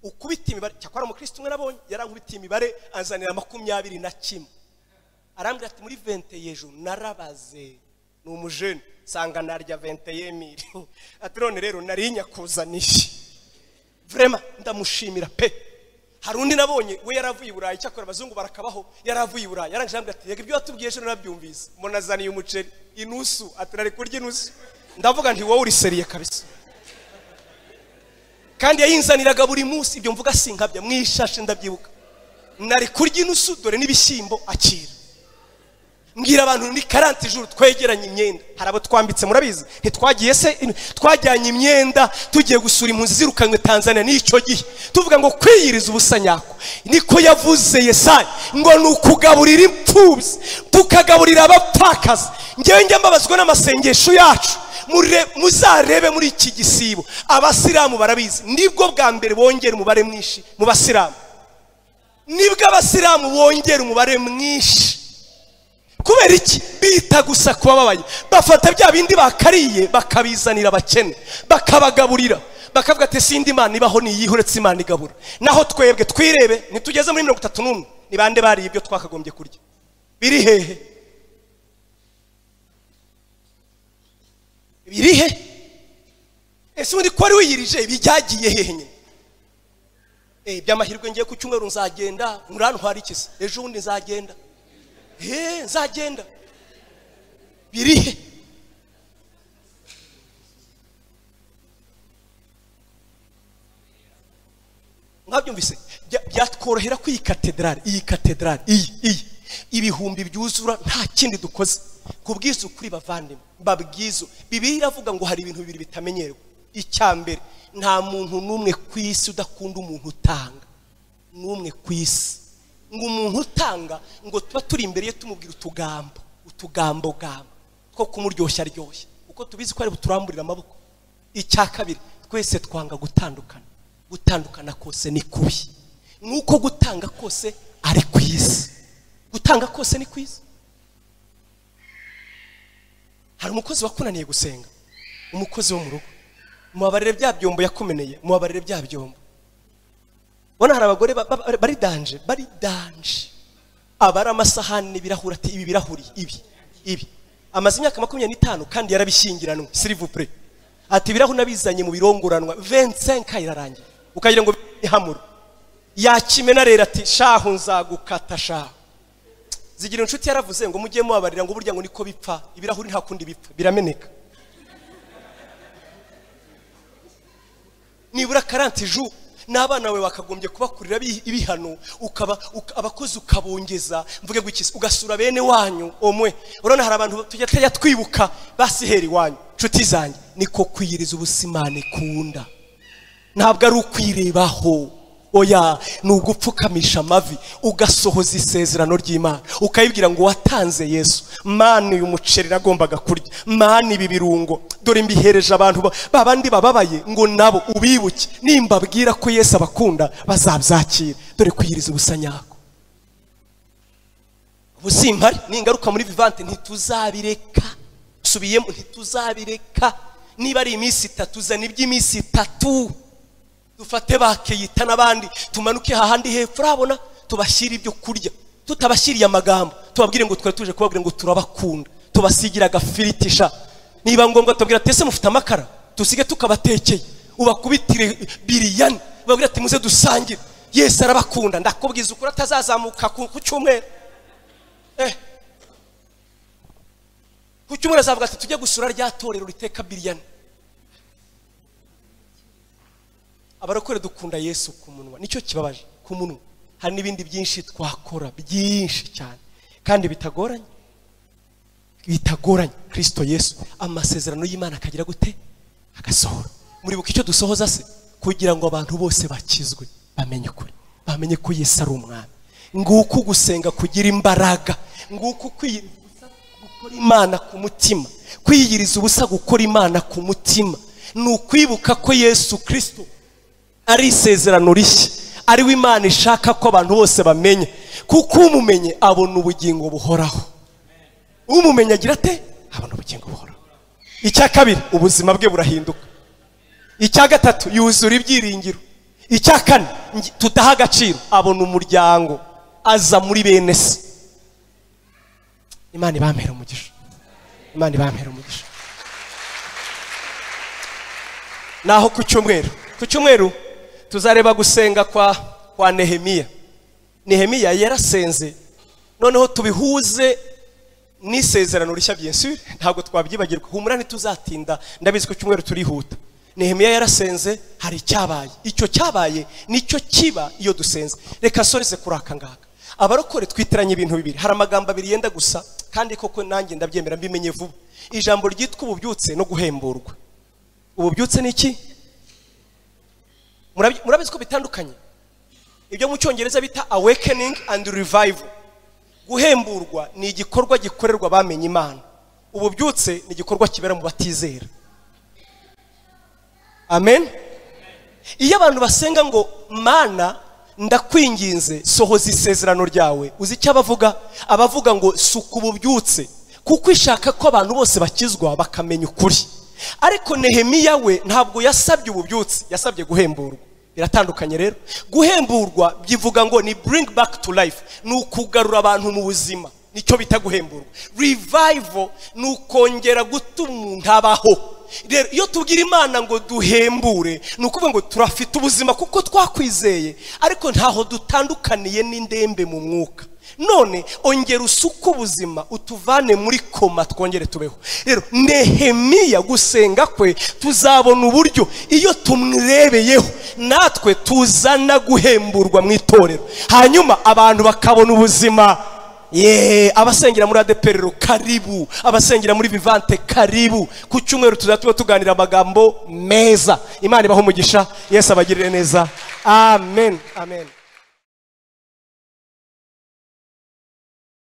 Ukubita imibare cyakora mu Kristo umwe nabonye yarankubita imibare anzanira 21 arambwira ati muri 20 yejo narabaze ni umujene sanga narya 21,000 ati none rero narinya kuzanisha vraiment ndamushimira pe. Hari undi nabonye we yaravuye i Burayi cyakora abazungu barakabaho yaravuye i Burayi yarangije ambwira ati yega ibyo watubwiye ejo nabyumvise mbona azaniye umuceri inusu aturari kurya inusu. Ndavuga nti wowe uri seriye kabisa, kandi yayinzaniraga buri munsi. Ibyo mvuga sinkabya mwishashe ndabyibuka nari kurya inusu dore n'ibishyimbo akira. Mbwira abantu ni 40 jours twegeranye imyenda, hari abo twambitse murabizi ntitwagiye se twajyanye imyenda tugiye gusura impunzi zirukanywe Tanzania. N'icyo gihe tuvuga ngo kwiyiriza ubusanyako niko yavuze Yesaya ngo nukugaburira impfubyi tukagaburira abapfakazi. Ngewe njya mbabazwa n'amasengesho yacu. Muzarebe muri iki gisibo abasilamu barabizi nibwo bwa mbere bongera umubare mwinshi mu basilamu, nibwo abasilamu bongera umubare mwinshi. Kubera iki? Bita gusa kubabaye, bafata bya bindi bakariye bakabizanira abakene bakabagaburira, bakavuga ati sindi Imana ibaho niyihuretse Imana igabura. Naho twebwe twirebe nitugeze muri 31 ni bande bari ibyo twakagombye kurya biri hehe? Biri he? Ese undi ko ari wiyirije bijyagiye hehe nyine? Byamahirwe ngiye ku cyumweru nzagenda murantwara ikize ejo undi nzagenda nzagenda. Biri he? Mwabyumvise byatworohera ku iyi katedrali, iyi ibihumbi byuzura nta kindi dukoze kubwiza ukuri bavandimwe babwizo. Bibiliya iravuga ngo hari ibintu bibiri bitamenyerewe. Icyambere nta muntu numwe kwisi udakunda umuntu utanga, numwe kwisi ngo umuntu utanga ngo tuba turi imbere ye tumubwira utugambo ko kumuryoshya aryoshya uko tubizi ko ari buturamburira amaboko. Icya kabiri twese twanga gutandukana kose ni kubi, nuko gutanga kose ari kwisi, gutanga kose ni kwisi. Hari umukozi wakunaniye gusenga, umukozi wo mu rugo, mubabarire bya byombo yakumeneye, mubabarire bya byombo. Bona hari abagore bari danje abara amasahani birahura ati ibi birahuri ibi amaze imyaka 25 kandi yarabishyingiranwe s'il vous plaît ati birahuri nabizanye mu birongoranwa 25 irarangiye ukagira ngo ihamura yakimena rero ati shahu nzagukata shahu. Zigira inshuti yaravuze ngo mujye mubabarira ngo burya ngo niko bipfa ibirahuri nta kundi bipfa birameneka. Nibura 40 jours n'abana we bakagombye kubakurira ibihano abakozi ukabongeza mvuge gukisa ugasura bene wanyu omwe. Urona hari abantu tujya twibuka basiheri wanyu nshuti zanjye niko kwiyiriza ubusimane kunda, ntabwo ari ukwirebaho. Oya nugupfukamisha amavi ugasohoza isezerano ry'Imana ukayibwira ngo watanze Yesu mani uyu muceri nagombaga kurya, mani ibi birungo dore mbihereje abantu babandi bababaye ngo nabo ubibuke nimbabwira ko Yesu abakunda bazabyakira. Dore kwiyiriza ubusanyako ubusimpari ningaruka muri vivante ntituzabireka. Subiyemo ntituzabireka. Niba ari iminsi 3 zana iby'iminsi 3 dufate bakeyita n'abandi tumanuke hahandi hepfo urabona tubashyira ibyo kurya tutabashyiriye amagambo tubabwire ngo twari tuje kubabwira ngo turabakunda tubasigira agafiritisha. Niba ngombwa tubabwira tese mufite amakara tusige tukabatekeye ubakubitire biriyani babwira ati muze dusangire Yesu arabakunda. Ndakubwiza ukuri atazazamuka ku cyumweru ku cyumweru azavuga ati tujye gusura rya torero riteka biriyani. Abarokore dukunda Yesu ku munwa nicyo kibabaje ku munwa. Hari n'ibindi byinshi twakora byinshi cyane kandi bitagoranye Kristo Yesu amasezerano y'Imana akagira gute agasohora. Muri buka icyo dusohoza se kugira ngo abantu bose bakizwe bamenye ukuri, bamenye ko Yesu ari umwami. Nguko gusenga kugira imbaraga, nguko gukora imana ku mutima, kwiyiriza ubusa gukora imana ku mutima, ni ukwibuka ko Yesu Kristo ari isezerano rishya, ari we Imana ishaka ko abantu bose bamenye, kuko umumenye abona ubugingo buhoraho. Umumenye agira ate? Abona ubugingo buhoraho. Icya kabiri, ubuzima bwe burahinduka. Icya gatatu, yuzura ibyiringiro. Icya kane, tutaha agaciro, abona umuryango, aza muri bene se. Imana ibampera umugisha, Imana ibampera umugisha. Naho ku cyumweru tuzareba gusenga kwa Nehemiya. Nehemiya yarasenze, noneho tubihuze n'isezerano rishya byinshi, ntabwo twabyibagirwa. Humura ntituzatinda, ndabizi ko cyumweru turihuta. Nehemiya yarasenze, hari cyabaye. Icyo cyabaye nicyo kiba iyo dusenze. Reka sorese kuraka ngaka. Abarokore twitiranye ibintu bibiri. Hari amagambo abiri yenda gusa, kandi koko nanjye ndabyemera mbimenye vuba. Ijambo ryitwa ububyutse no guhemburwa. Ububyutse ni iki? Murabizi ko bitandukanye. Ibyo mu Cyongereza bita awakening and revival. Guhemburwa ni igikorwa gikorerwa bamenye Imana. Ububyutse ni igikorwa kibera mu batizera. Amen. Iyo abantu basenga ngo Mana ndakwinginze sohoza isezerano ryawe, uzi icyo abavuga? Abavuga ngo suka ububyutse, kuko ishaka ko abantu bose bakizwa bakamenya ukuri. Ariko Nehemiya we ntabwo yasabye ububyutse, yasabye guhemburwa. Biratandukanye rero. Guhemburwa byivuga ngo ni bring back to life, ni ukugarura abantu mu buzima, nicyo bita guhemburwa. Revival ni ukongera gutuma umuntu abaho. Rero iyo tubwira Imana ngo duhembure, ni ukuvuga ngo turafite ubuzima kuko twakwizeye, ariko ntaho dutandukaniye n'indembe mu mwuka. None ongera usuka ubuzima, utuvane muri koma, twongere tubeho. Rero Nehemiya gusenga kwe tuzabona uburyo iyo tumwirebeyeho natwe tuzana guhemburwa mu itorero, hanyuma abantu bakabona ubuzima. Abasengera muri ADPR karibu, abasengera muri Vivante karibu. Ku cyumweru tuzatuba tuganira amagambo meza. Imana ibaho umugisha, Yesu abagirire neza. Amen, amen.